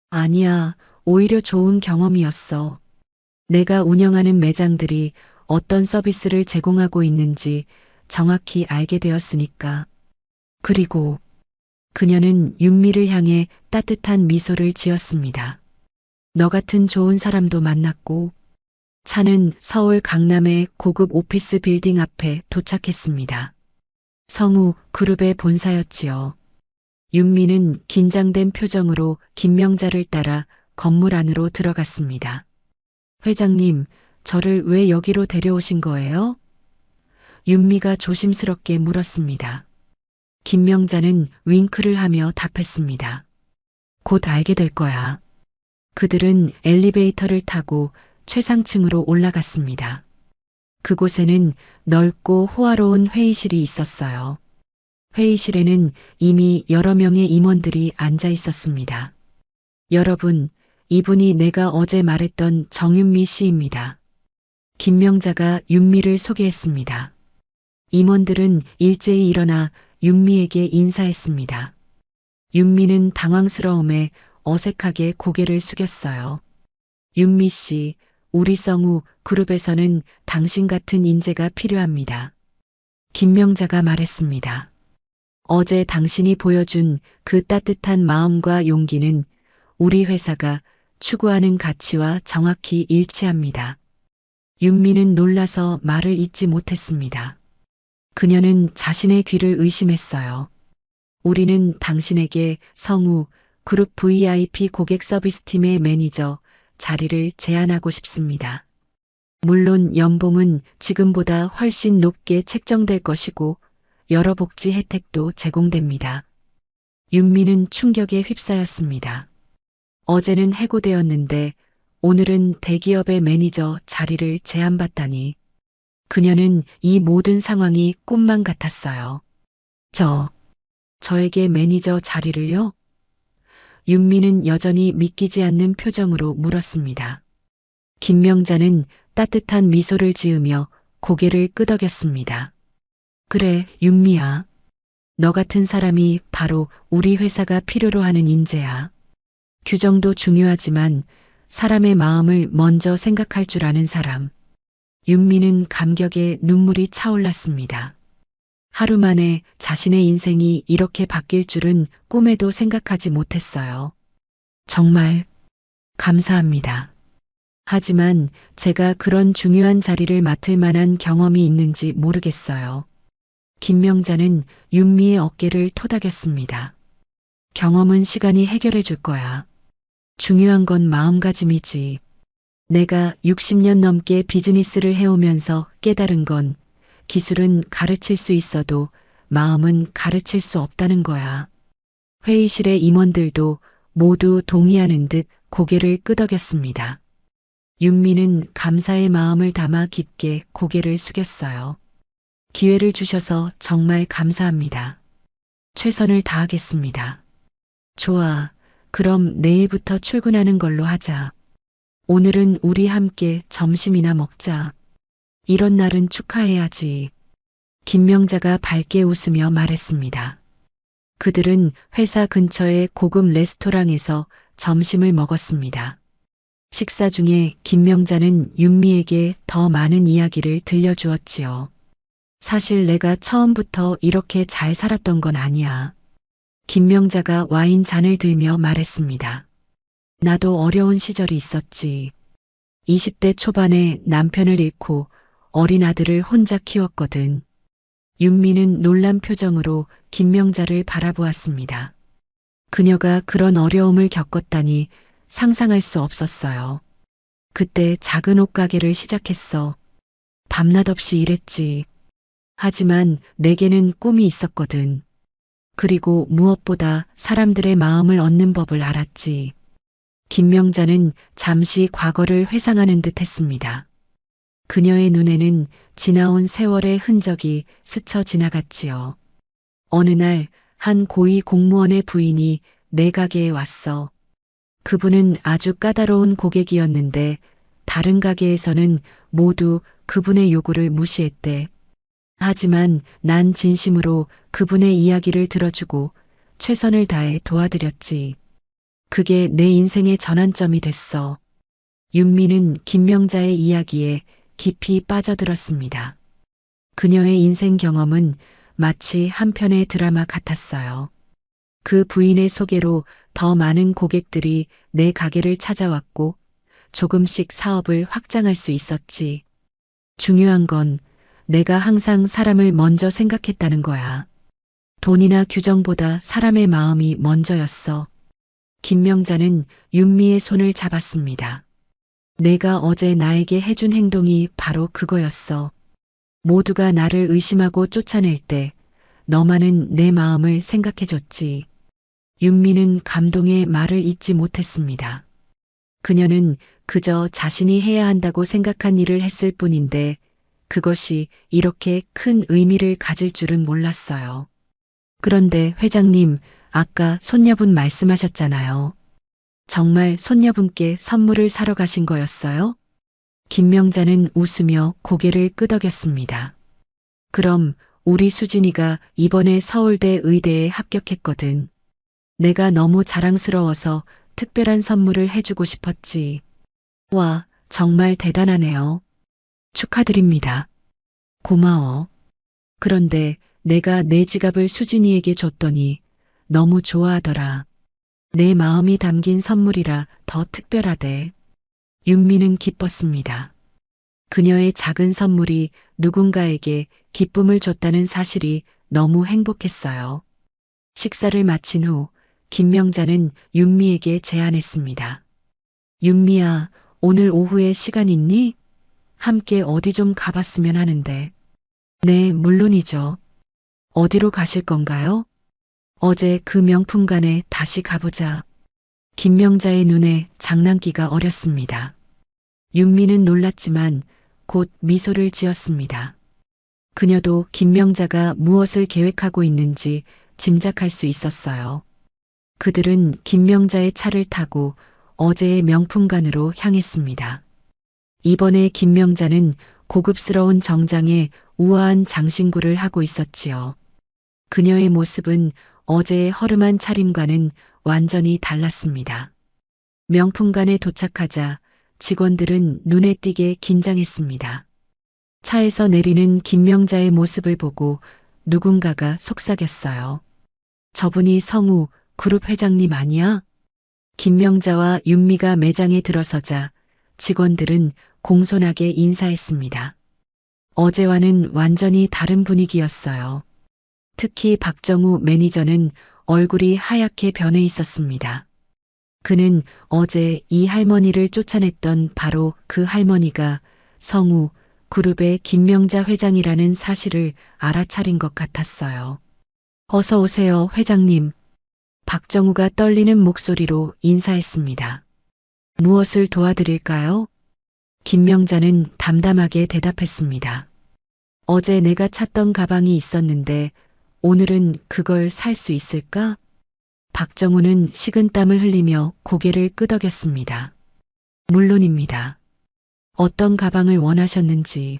아니야, 오히려 좋은 경험이었어. 내가 운영하는 매장들이 어떤 서비스를 제공하고 있는지 정확히 알게 되었으니까. 그리고 그녀는 윤미를 향해 따뜻한 미소를 지었습니다. 너 같은 좋은 사람도 만났고. 차는 서울 강남의 고급 오피스 빌딩 앞에 도착했습니다. 성우 그룹의 본사였지요. 윤미는 긴장된 표정으로 김명자를 따라 건물 안으로 들어갔습니다. 회장님, 저를 왜 여기로 데려오신 거예요? 윤미가 조심스럽게 물었습니다. 김명자는 윙크를 하며 답했습니다. 곧 알게 될 거야. 그들은 엘리베이터를 타고 최상층으로 올라갔습니다. 그곳에는 넓고 호화로운 회의실이 있었어요. 회의실에는 이미 여러 명의 임원들이 앉아 있었습니다. 여러분, 이분이 내가 어제 말했던 정윤미 씨입니다. 김명자가 윤미를 소개했습니다. 임원들은 일제히 일어나 윤미에게 인사했습니다. 윤미는 당황스러움에 어색하게 고개를 숙였어요. 윤미 씨, 우리 성우 그룹에서는 당신 같은 인재가 필요합니다. 김명자가 말했습니다. 어제 당신이 보여준 그 따뜻한 마음과 용기는 우리 회사가 추구하는 가치와 정확히 일치합니다. 윤미는 놀라서 말을 잇지 못했습니다. 그녀는 자신의 귀를 의심했어요. 우리는 당신에게 성우 그룹 VIP 고객 서비스팀의 매니저 자리를 제안하고 싶습니다. 물론 연봉은 지금보다 훨씬 높게 책정될 것이고 여러 복지 혜택도 제공됩니다. 윤미는 충격에 휩싸였습니다. 어제는 해고되었는데 오늘은 대기업의 매니저 자리를 제안받다니. 그녀는 이 모든 상황이 꿈만 같았어요. 저에게 매니저 자리를요? 윤미는 여전히 믿기지 않는 표정으로 물었습니다. 김명자는 따뜻한 미소를 지으며 고개를 끄덕였습니다. 그래, 윤미야. 너 같은 사람이 바로 우리 회사가 필요로 하는 인재야. 규정도 중요하지만 사람의 마음을 먼저 생각할 줄 아는 사람. 윤미는 감격에 눈물이 차올랐습니다. 하루 만에 자신의 인생이 이렇게 바뀔 줄은 꿈에도 생각하지 못했어요. 정말 감사합니다. 하지만 제가 그런 중요한 자리를 맡을 만한 경험이 있는지 모르겠어요. 김명자는 윤미의 어깨를 토닥였습니다. 경험은 시간이 해결해 줄 거야. 중요한 건 마음가짐이지. 내가 60년 넘게 비즈니스를 해오면서 깨달은 건 기술은 가르칠 수 있어도 마음은 가르칠 수 없다는 거야. 회의실의 임원들도 모두 동의하는 듯 고개를 끄덕였습니다. 윤미는 감사의 마음을 담아 깊게 고개를 숙였어요. 기회를 주셔서 정말 감사합니다. 최선을 다하겠습니다. 좋아. 그럼 내일부터 출근하는 걸로 하자. 오늘은 우리 함께 점심이나 먹자. 이런 날은 축하해야지. 김명자가 밝게 웃으며 말했습니다. 그들은 회사 근처의 고급 레스토랑에서 점심을 먹었습니다. 식사 중에 김명자는 윤미에게 더 많은 이야기를 들려주었지요. 사실 내가 처음부터 이렇게 잘 살았던 건 아니야. 김명자가 와인 잔을 들며 말했습니다. 나도 어려운 시절이 있었지. 20대 초반에 남편을 잃고 어린 아들을 혼자 키웠거든. 윤미는 놀란 표정으로 김명자를 바라보았습니다. 그녀가 그런 어려움을 겪었다니 상상할 수 없었어요. 그때 작은 옷가게를 시작했어. 밤낮 없이 일했지. 하지만 내게는 꿈이 있었거든. 그리고 무엇보다 사람들의 마음을 얻는 법을 알았지. 김명자는 잠시 과거를 회상하는 듯 했습니다. 그녀의 눈에는 지나온 세월의 흔적이 스쳐 지나갔지요. 어느 날 한 고위 공무원의 부인이 내 가게에 왔어. 그분은 아주 까다로운 고객이었는데 다른 가게에서는 모두 그분의 요구를 무시했대. 하지만 난 진심으로 그분의 이야기를 들어주고 최선을 다해 도와드렸지. 그게 내 인생의 전환점이 됐어. 윤미는 김명자의 이야기에 깊이 빠져들었습니다. 그녀의 인생 경험은 마치 한 편의 드라마 같았어요. 그 부인의 소개로 더 많은 고객들이 내 가게를 찾아왔고 조금씩 사업을 확장할 수 있었지. 중요한 건 내가 항상 사람을 먼저 생각했다는 거야. 돈이나 규정보다 사람의 마음이 먼저였어. 김명자는 윤미의 손을 잡았습니다. 내가 어제 나에게 해준 행동이 바로 그거였어. 모두가 나를 의심하고 쫓아낼 때 너만은 내 마음을 생각해줬지. 윤미는 감동의 말을 잇지 못했습니다. 그녀는 그저 자신이 해야 한다고 생각한 일을 했을 뿐인데 그것이 이렇게 큰 의미를 가질 줄은 몰랐어요. 그런데 회장님, 아까 손녀분 말씀하셨잖아요. 정말 손녀분께 선물을 사러 가신 거였어요? 김명자는 웃으며 고개를 끄덕였습니다. 그럼 우리 수진이가 이번에 서울대 의대에 합격했거든. 내가 너무 자랑스러워서 특별한 선물을 해주고 싶었지. 와, 정말 대단하네요. 축하드립니다. 고마워. 그런데 내가 내 지갑을 수진이에게 줬더니 너무 좋아하더라. 내 마음이 담긴 선물이라 더 특별하대. 윤미는 기뻤습니다. 그녀의 작은 선물이 누군가에게 기쁨을 줬다는 사실이 너무 행복했어요. 식사를 마친 후 김명자는 윤미에게 제안했습니다. 윤미야, 오늘 오후에 시간 있니? 함께 어디 좀 가봤으면 하는데. 네, 물론이죠. 어디로 가실 건가요? 어제 그 명품관에 다시 가보자. 김명자의 눈에 장난기가 어렸습니다. 윤미는 놀랐지만 곧 미소를 지었습니다. 그녀도 김명자가 무엇을 계획하고 있는지 짐작할 수 있었어요. 그들은 김명자의 차를 타고 어제의 명품관으로 향했습니다. 이번에 김명자는 고급스러운 정장에 우아한 장신구를 하고 있었지요. 그녀의 모습은 어제의 허름한 차림과는 완전히 달랐습니다. 명품관에 도착하자 직원들은 눈에 띄게 긴장했습니다. 차에서 내리는 김명자의 모습을 보고 누군가가 속삭였어요. 저분이 성우 그룹 회장님 아니야? 김명자와 윤미가 매장에 들어서자 직원들은 공손하게 인사했습니다. 어제와는 완전히 다른 분위기였어요. 특히 박정우 매니저는 얼굴이 하얗게 변해 있었습니다. 그는 어제 이 할머니를 쫓아냈던 바로 그 할머니가 성우 그룹의 김명자 회장이라는 사실을 알아차린 것 같았어요. 어서 오세요, 회장님. 박정우가 떨리는 목소리로 인사했습니다. 무엇을 도와드릴까요? 김명자는 담담하게 대답했습니다. 어제 내가 찾던 가방이 있었는데 오늘은 그걸 살 수 있을까? 박정우는 식은땀을 흘리며 고개를 끄덕였습니다. 물론입니다. 어떤 가방을 원하셨는지.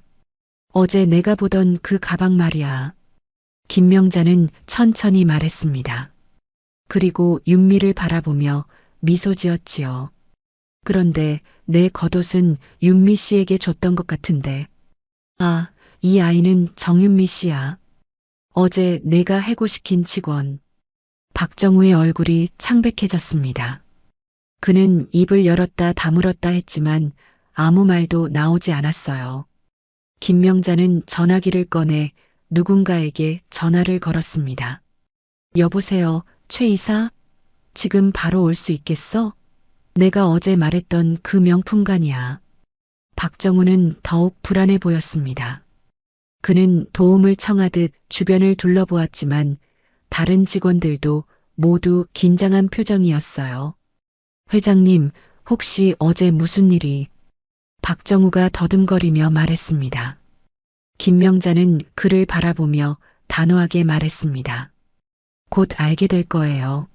어제 내가 보던 그 가방 말이야. 김명자는 천천히 말했습니다. 그리고 윤미를 바라보며 미소 지었지요. 그런데 내 겉옷은 윤미 씨에게 줬던 것 같은데. 아, 이 아이는 정윤미 씨야. 어제 내가 해고시킨 직원. 박정우의 얼굴이 창백해졌습니다. 그는 입을 열었다 다물었다 했지만 아무 말도 나오지 않았어요. 김명자는 전화기를 꺼내 누군가에게 전화를 걸었습니다. 여보세요, 최 이사? 지금 바로 올 수 있겠어? 내가 어제 말했던 그 명품관이야. 박정우는 더욱 불안해 보였습니다. 그는 도움을 청하듯 주변을 둘러보았지만 다른 직원들도 모두 긴장한 표정이었어요. 회장님, 혹시 어제 무슨 일이? 박정우가 더듬거리며 말했습니다. 김명자는 그를 바라보며 단호하게 말했습니다. 곧 알게 될 거예요.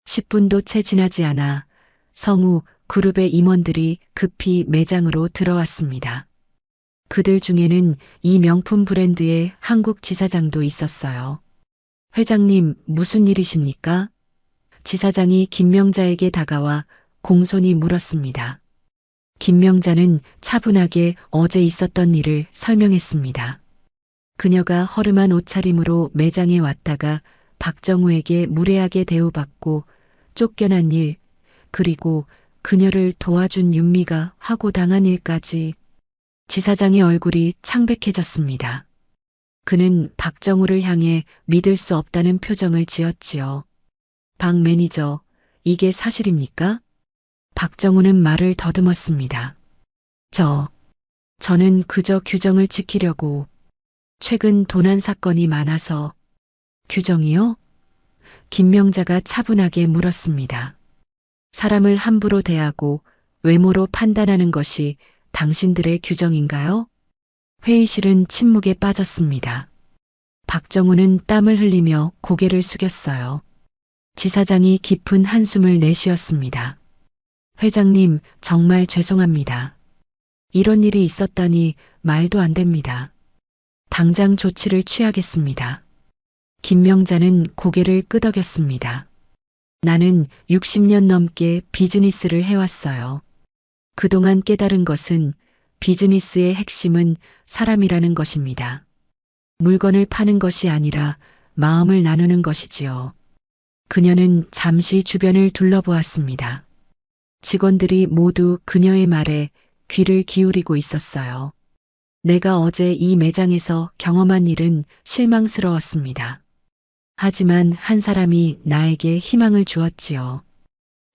10분도 채 지나지 않아 성우 그룹의 임원들이 급히 매장으로 들어왔습니다. 그들 중에는 이 명품 브랜드의 한국 지사장도 있었어요. 회장님, 무슨 일이십니까? 지사장이 김명자에게 다가와 공손히 물었습니다. 김명자는 차분하게 어제 있었던 일을 설명했습니다. 그녀가 허름한 옷차림으로 매장에 왔다가 박정우에게 무례하게 대우받고 쫓겨난 일, 그리고 그녀를 도와준 윤미가 하고 당한 일까지. 지사장의 얼굴이 창백해졌습니다. 그는 박정우를 향해 믿을 수 없다는 표정을 지었지요. 박 매니저, 이게 사실입니까? 박정우는 말을 더듬었습니다. 저는 그저 규정을 지키려고. 최근 도난 사건이 많아서. 규정이요? 김명자가 차분하게 물었습니다. 사람을 함부로 대하고 외모로 판단하는 것이 당신들의 규정인가요? 회의실은 침묵에 빠졌습니다. 박정우는 땀을 흘리며 고개를 숙였어요. 지사장이 깊은 한숨을 내쉬었습니다. 회장님, 정말 죄송합니다. 이런 일이 있었다니 말도 안 됩니다. 당장 조치를 취하겠습니다. 김명자는 고개를 끄덕였습니다. 나는 60년 넘게 비즈니스를 해왔어요. 그동안 깨달은 것은 비즈니스의 핵심은 사람이라는 것입니다. 물건을 파는 것이 아니라 마음을 나누는 것이지요. 그녀는 잠시 주변을 둘러보았습니다. 직원들이 모두 그녀의 말에 귀를 기울이고 있었어요. 내가 어제 이 매장에서 경험한 일은 실망스러웠습니다. 하지만 한 사람이 나에게 희망을 주었지요.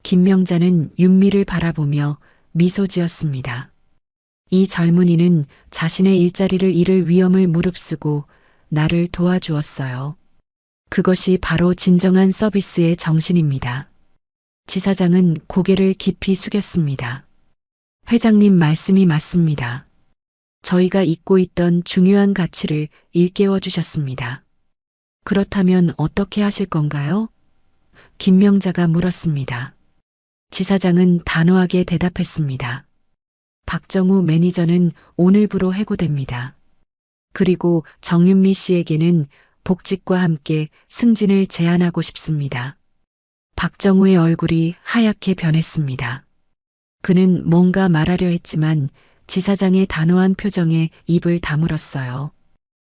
김명자는 윤미를 바라보며 미소 지었습니다. 이 젊은이는 자신의 일자리를 잃을 위험을 무릅쓰고 나를 도와주었어요. 그것이 바로 진정한 서비스의 정신입니다. 지사장은 고개를 깊이 숙였습니다. 회장님 말씀이 맞습니다. 저희가 잊고 있던 중요한 가치를 일깨워 주셨습니다. 그렇다면 어떻게 하실 건가요? 김명자가 물었습니다. 지사장은 단호하게 대답했습니다. 박정우 매니저는 오늘부로 해고됩니다. 그리고 정윤미 씨에게는 복직과 함께 승진을 제안하고 싶습니다. 박정우의 얼굴이 하얗게 변했습니다. 그는 뭔가 말하려 했지만 지사장의 단호한 표정에 입을 다물었어요.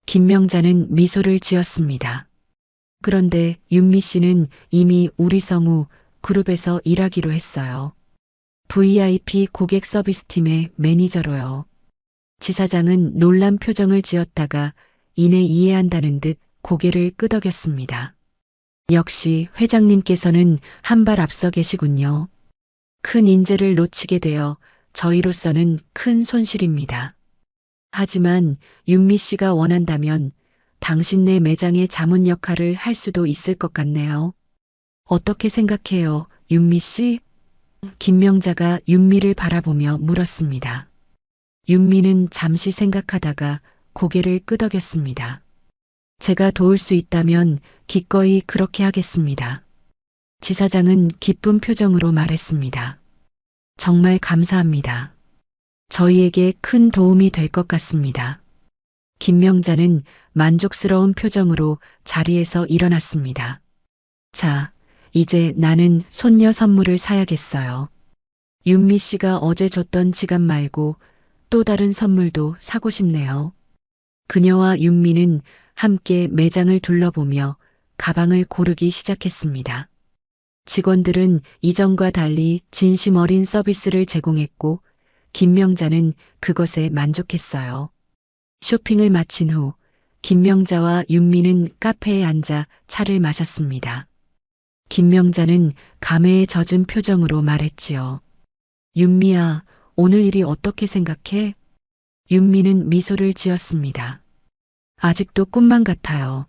김명자는 미소를 지었습니다. 그런데 윤미 씨는 이미 우리 성우 그룹에서 일하기로 했어요. VIP 고객 서비스팀의 매니저로요. 지사장은 놀란 표정을 지었다가 이내 이해한다는 듯 고개를 끄덕였습니다. 역시 회장님께서는 한 발 앞서 계시군요. 큰 인재를 놓치게 되어 저희로서는 큰 손실입니다. 하지만 윤미 씨가 원한다면 당신네 매장의 자문 역할을 할 수도 있을 것 같네요. 어떻게 생각해요, 윤미 씨? 김명자가 윤미를 바라보며 물었습니다. 윤미는 잠시 생각하다가 고개를 끄덕였습니다. 제가 도울 수 있다면 기꺼이 그렇게 하겠습니다. 지사장은 기쁜 표정으로 말했습니다. 정말 감사합니다. 저희에게 큰 도움이 될 것 같습니다. 김명자는 만족스러운 표정으로 자리에서 일어났습니다. 자, 이제 나는 손녀 선물을 사야겠어요. 윤미 씨가 어제 줬던 지갑 말고 또 다른 선물도 사고 싶네요. 그녀와 윤미는 함께 매장을 둘러보며 가방을 고르기 시작했습니다. 직원들은 이전과 달리 진심 어린 서비스를 제공했고 김명자는 그것에 만족했어요. 쇼핑을 마친 후 김명자와 윤미는 카페에 앉아 차를 마셨습니다. 김명자는 감회에 젖은 표정으로 말했지요. 윤미야, 오늘 일이 어떻게 생각해? 윤미는 미소를 지었습니다. 아직도 꿈만 같아요.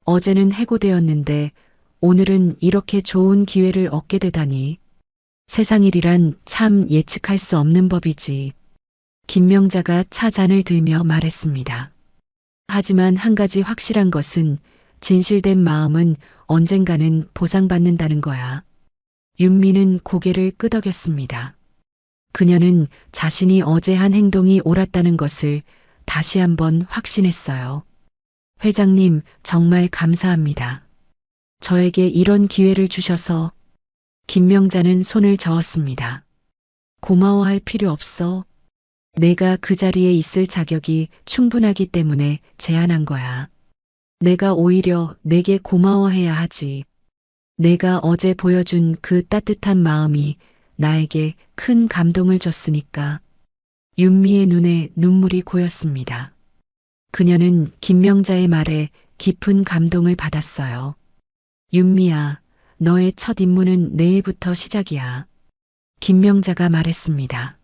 어제는 해고되었는데 오늘은 이렇게 좋은 기회를 얻게 되다니. 세상 일이란 참 예측할 수 없는 법이지. 김명자가 차 잔을 들며 말했습니다. 하지만 한 가지 확실한 것은 진실된 마음은 언젠가는 보상받는다는 거야. 윤미는 고개를 끄덕였습니다. 그녀는 자신이 어제 한 행동이 옳았다는 것을 다시 한번 확신했어요. 회장님, 정말 감사합니다. 저에게 이런 기회를 주셔서. 김명자는 손을 저었습니다. 고마워할 필요 없어. 내가 그 자리에 있을 자격이 충분하기 때문에 제안한 거야. 내가 오히려 내게 고마워해야 하지. 내가 어제 보여준 그 따뜻한 마음이 나에게 큰 감동을 줬으니까. 윤미의 눈에 눈물이 고였습니다. 그녀는 김명자의 말에 깊은 감동을 받았어요. 윤미야, 너의 첫 임무는 내일부터 시작이야. 김명자가 말했습니다.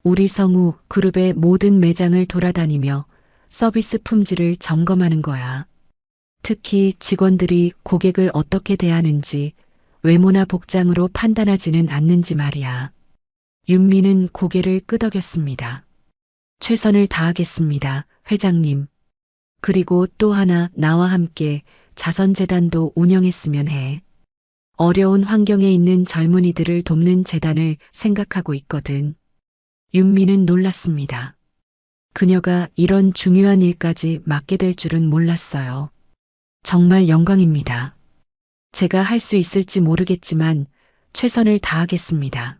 우리 성우 그룹의 모든 매장을 돌아다니며 서비스 품질을 점검하는 거야. 특히 직원들이 고객을 어떻게 대하는지, 외모나 복장으로 판단하지는 않는지 말이야. 윤미는 고개를 끄덕였습니다. 최선을 다하겠습니다, 회장님. 그리고 또 하나, 나와 함께 자선재단도 운영했으면 해. 어려운 환경에 있는 젊은이들을 돕는 재단을 생각하고 있거든. 윤미는 놀랐습니다. 그녀가 이런 중요한 일까지 맡게 될 줄은 몰랐어요. 정말 영광입니다. 제가 할 수 있을지 모르겠지만 최선을 다하겠습니다.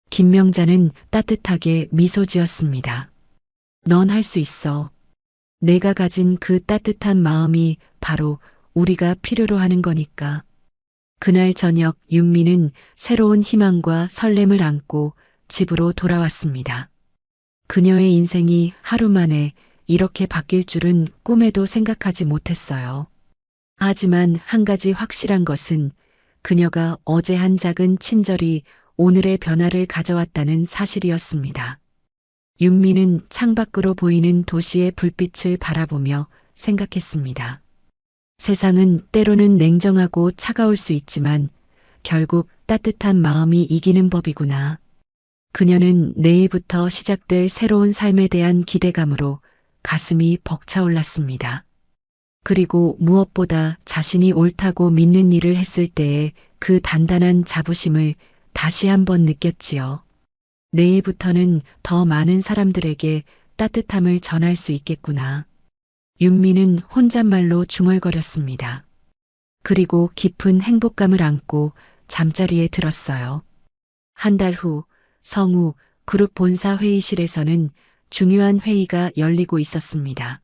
김명자는 따뜻하게 미소 지었습니다. 넌 할 수 있어. 내가 가진 그 따뜻한 마음이 바로 우리가 필요로 하는 거니까. 그날 저녁 윤미는 새로운 희망과 설렘을 안고 집으로 돌아왔습니다. 그녀의 인생이 하루 만에 이렇게 바뀔 줄은 꿈에도 생각하지 못했어요. 하지만 한 가지 확실한 것은 그녀가 어제 한 작은 친절이 오늘의 변화를 가져왔다는 사실이었습니다. 윤미는 창밖으로 보이는 도시의 불빛을 바라보며 생각했습니다. 세상은 때로는 냉정하고 차가울 수 있지만 결국 따뜻한 마음이 이기는 법이구나. 그녀는 내일부터 시작될 새로운 삶에 대한 기대감으로 가슴이 벅차올랐습니다. 그리고 무엇보다 자신이 옳다고 믿는 일을 했을 때의 그 단단한 자부심을 다시 한번 느꼈지요. 내일부터는 더 많은 사람들에게 따뜻함을 전할 수 있겠구나. 윤미는 혼잣말로 중얼거렸습니다. 그리고 깊은 행복감을 안고 잠자리에 들었어요. 한 달 후 성우 그룹 본사 회의실에서는 중요한 회의가 열리고 있었습니다.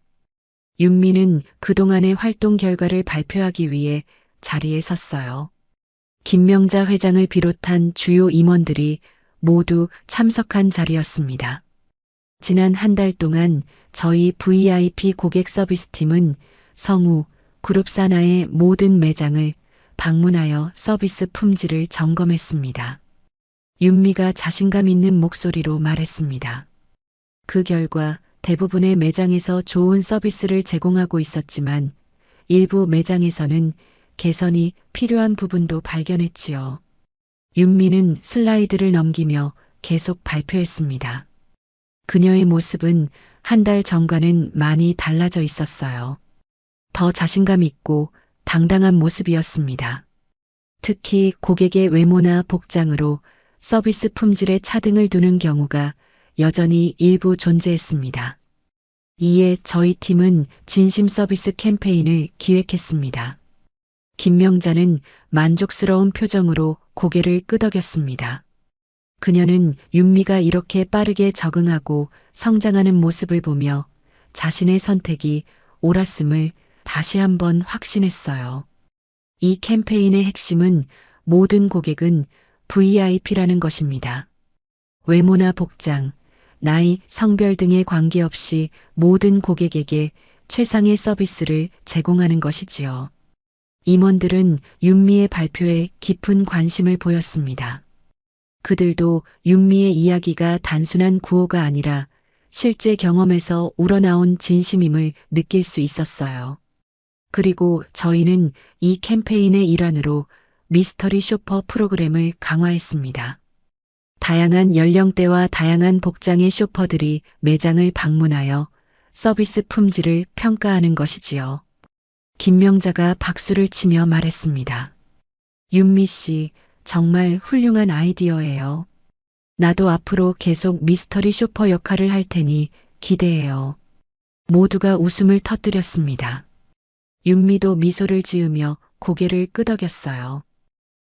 윤미는 그동안의 활동 결과를 발표하기 위해 자리에 섰어요. 김명자 회장을 비롯한 주요 임원들이 모두 참석한 자리였습니다. 지난 한 달 동안 저희 VIP 고객 서비스팀은 성우 그룹 산하의 모든 매장을 방문하여 서비스 품질을 점검했습니다. 윤미가 자신감 있는 목소리로 말했습니다. 그 결과 대부분의 매장에서 좋은 서비스를 제공하고 있었지만 일부 매장에서는 개선이 필요한 부분도 발견했지요. 윤미는 슬라이드를 넘기며 계속 발표했습니다. 그녀의 모습은 한 달 전과는 많이 달라져 있었어요. 더 자신감 있고 당당한 모습이었습니다. 특히 고객의 외모나 복장으로 서비스 품질에 차등을 두는 경우가 여전히 일부 존재했습니다. 이에 저희 팀은 진심 서비스 캠페인을 기획했습니다. 김명자는 만족스러운 표정으로 고개를 끄덕였습니다. 그녀는 윤미가 이렇게 빠르게 적응하고 성장하는 모습을 보며 자신의 선택이 옳았음을 다시 한번 확신했어요. 이 캠페인의 핵심은 모든 고객은 VIP라는 것입니다. 외모나 복장, 나이, 성별 등에 관계없이 모든 고객에게 최상의 서비스를 제공하는 것이지요. 임원들은 윤미의 발표에 깊은 관심을 보였습니다. 그들도 윤미의 이야기가 단순한 구호가 아니라 실제 경험에서 우러나온 진심임을 느낄 수 있었어요. 그리고 저희는 이 캠페인의 일환으로 미스터리 쇼퍼 프로그램을 강화했습니다. 다양한 연령대와 다양한 복장의 쇼퍼들이 매장을 방문하여 서비스 품질을 평가하는 것이지요. 김명자가 박수를 치며 말했습니다. 윤미 씨, 정말 훌륭한 아이디어예요. 나도 앞으로 계속 미스터리 쇼퍼 역할을 할 테니 기대해요. 모두가 웃음을 터뜨렸습니다. 윤미도 미소를 지으며 고개를 끄덕였어요.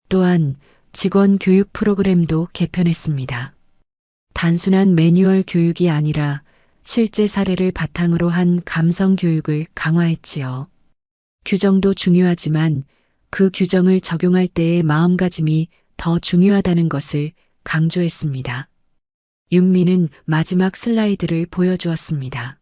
또한 직원 교육 프로그램도 개편했습니다. 단순한 매뉴얼 교육이 아니라 실제 사례를 바탕으로 한 감성 교육을 강화했지요. 규정도 중요하지만 그 규정을 적용할 때의 마음가짐이 더 중요하다는 것을 강조했습니다. 윤미는 마지막 슬라이드를 보여주었습니다.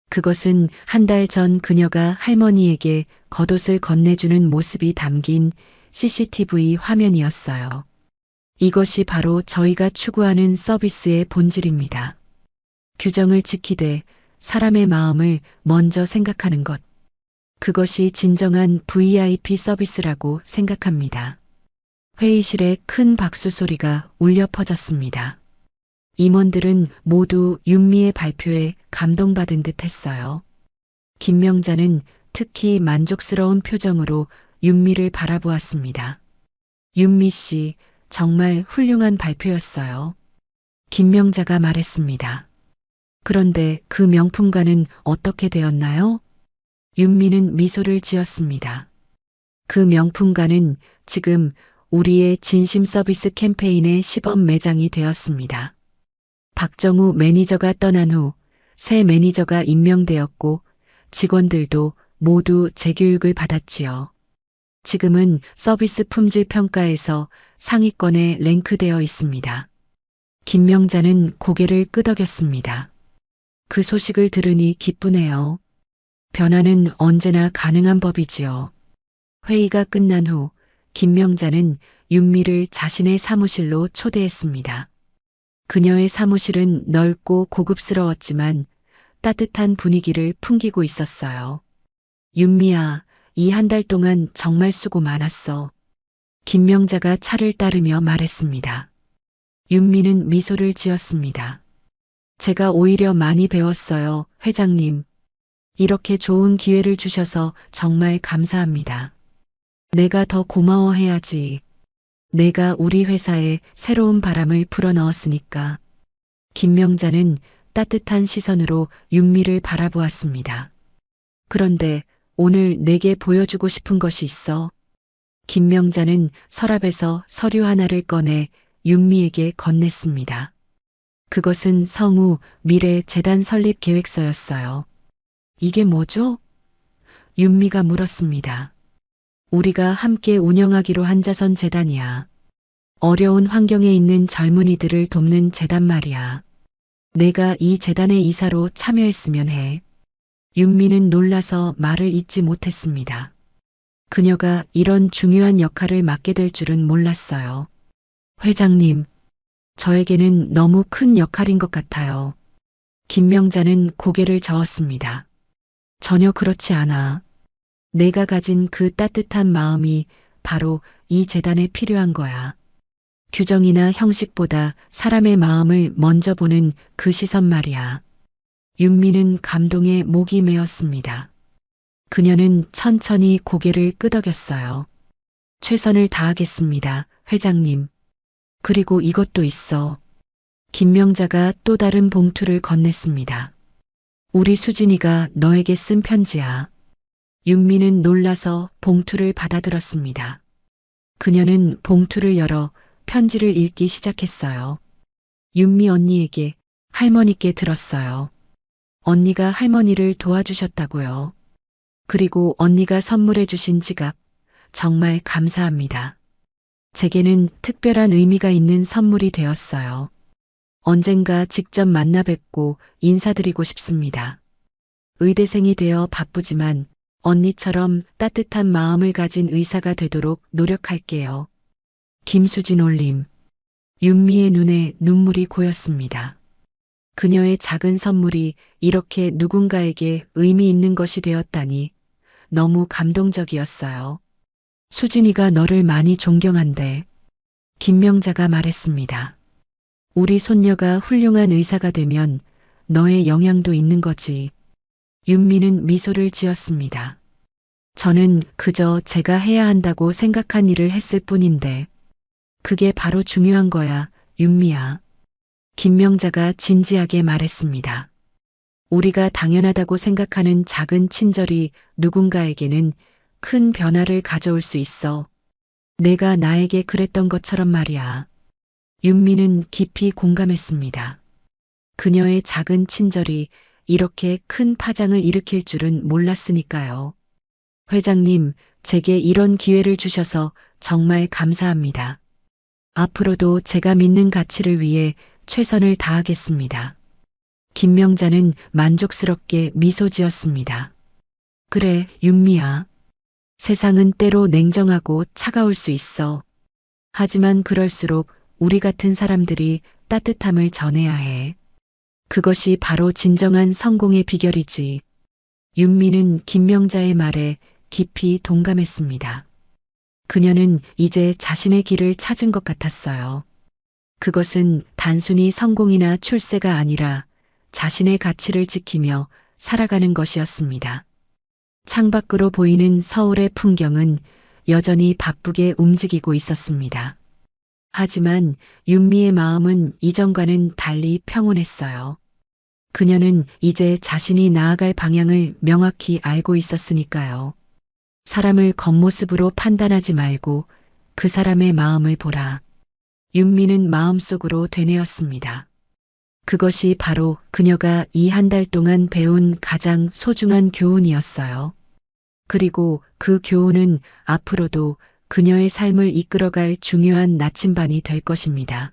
그것은 한 달 전 그녀가 할머니에게 겉옷을 건네주는 모습이 담긴 CCTV 화면이었어요. 이것이 바로 저희가 추구하는 서비스의 본질입니다. 규정을 지키되 사람의 마음을 먼저 생각하는 것. 그것이 진정한 VIP 서비스라고 생각합니다. 회의실에 큰 박수 소리가 울려 퍼졌습니다. 임원들은 모두 윤미의 발표에 감동받은 듯 했어요. 김명자는 특히 만족스러운 표정으로 윤미를 바라보았습니다. 윤미 씨, 정말 훌륭한 발표였어요. 김명자가 말했습니다. 그런데 그 명품관은 어떻게 되었나요? 윤미는 미소를 지었습니다. 그 명품관은 지금 우리의 진심 서비스 캠페인의 시범 매장이 되었습니다. 박정우 매니저가 떠난 후 새 매니저가 임명되었고 직원들도 모두 재교육을 받았지요. 지금은 서비스 품질 평가에서 상위권에 랭크되어 있습니다. 김명자는 고개를 끄덕였습니다. 그 소식을 들으니 기쁘네요. 변화는 언제나 가능한 법이지요. 회의가 끝난 후 김명자는 윤미를 자신의 사무실로 초대했습니다. 그녀의 사무실은 넓고 고급스러웠지만 따뜻한 분위기를 풍기고 있었어요. 윤미야, 이 한 달 동안 정말 수고 많았어. 김명자가 차를 따르며 말했습니다. 윤미는 미소를 지었습니다. 제가 오히려 많이 배웠어요, 회장님. 이렇게 좋은 기회를 주셔서 정말 감사합니다. 내가 더 고마워해야지. 내가 우리 회사에 새로운 바람을 불어넣었으니까. 김명자는 따뜻한 시선으로 윤미를 바라보았습니다. 그런데 오늘 내게 보여주고 싶은 것이 있어. 김명자는 서랍에서 서류 하나를 꺼내 윤미에게 건넸습니다. 그것은 성우 미래 재단 설립 계획서였어요. 이게 뭐죠? 윤미가 물었습니다. 우리가 함께 운영하기로 한 자선 재단이야. 어려운 환경에 있는 젊은이들을 돕는 재단 말이야. 내가 이 재단의 이사로 참여했으면 해. 윤미는 놀라서 말을 잇지 못했습니다. 그녀가 이런 중요한 역할을 맡게 될 줄은 몰랐어요. 회장님, 저에게는 너무 큰 역할인 것 같아요. 김명자는 고개를 저었습니다. 전혀 그렇지 않아. 내가 가진 그 따뜻한 마음이 바로 이 재단에 필요한 거야. 규정이나 형식보다 사람의 마음을 먼저 보는 그 시선 말이야. 윤미는 감동에 목이 메었습니다. 그녀는 천천히 고개를 끄덕였어요. 최선을 다하겠습니다, 회장님. 그리고 이것도 있어. 김명자가 또 다른 봉투를 건넸습니다. 우리 수진이가 너에게 쓴 편지야. 윤미는 놀라서 봉투를 받아들었습니다. 그녀는 봉투를 열어 편지를 읽기 시작했어요. 윤미 언니에게 할머니께 들었어요. 언니가 할머니를 도와주셨다고요. 그리고 언니가 선물해 주신 지갑 정말 감사합니다. 제게는 특별한 의미가 있는 선물이 되었어요. 언젠가 직접 만나 뵙고 인사드리고 싶습니다. 의대생이 되어 바쁘지만 언니처럼 따뜻한 마음을 가진 의사가 되도록 노력할게요. 김수진 올림. 윤미의 눈에 눈물이 고였습니다. 그녀의 작은 선물이 이렇게 누군가에게 의미 있는 것이 되었다니 너무 감동적이었어요. 수진이가 너를 많이 존경한대. 김명자가 말했습니다. 우리 손녀가 훌륭한 의사가 되면 너의 영향도 있는 거지. 윤미는 미소를 지었습니다. 저는 그저 제가 해야 한다고 생각한 일을 했을 뿐인데 그게 바로 중요한 거야, 윤미야. 김명자가 진지하게 말했습니다. 우리가 당연하다고 생각하는 작은 친절이 누군가에게는 큰 변화를 가져올 수 있어. 내가 나에게 그랬던 것처럼 말이야. 윤미는 깊이 공감했습니다. 그녀의 작은 친절이 이렇게 큰 파장을 일으킬 줄은 몰랐으니까요. 회장님, 제게 이런 기회를 주셔서 정말 감사합니다. 앞으로도 제가 믿는 가치를 위해 최선을 다하겠습니다. 김명자는 만족스럽게 미소 지었습니다. 그래, 윤미야. 세상은 때로 냉정하고 차가울 수 있어. 하지만 그럴수록 우리 같은 사람들이 따뜻함을 전해야 해. 그것이 바로 진정한 성공의 비결이지. 윤미는 김명자의 말에 깊이 동감했습니다. 그녀는 이제 자신의 길을 찾은 것 같았어요. 그것은 단순히 성공이나 출세가 아니라 자신의 가치를 지키며 살아가는 것이었습니다. 창밖으로 보이는 서울의 풍경은 여전히 바쁘게 움직이고 있었습니다. 하지만 윤미의 마음은 이전과는 달리 평온했어요. 그녀는 이제 자신이 나아갈 방향을 명확히 알고 있었으니까요. 사람을 겉모습으로 판단하지 말고 그 사람의 마음을 보라. 윤미는 마음속으로 되뇌었습니다. 그것이 바로 그녀가 이 한 달 동안 배운 가장 소중한 교훈이었어요. 그리고 그 교훈은 앞으로도 그녀의 삶을 이끌어갈 중요한 나침반이 될 것입니다.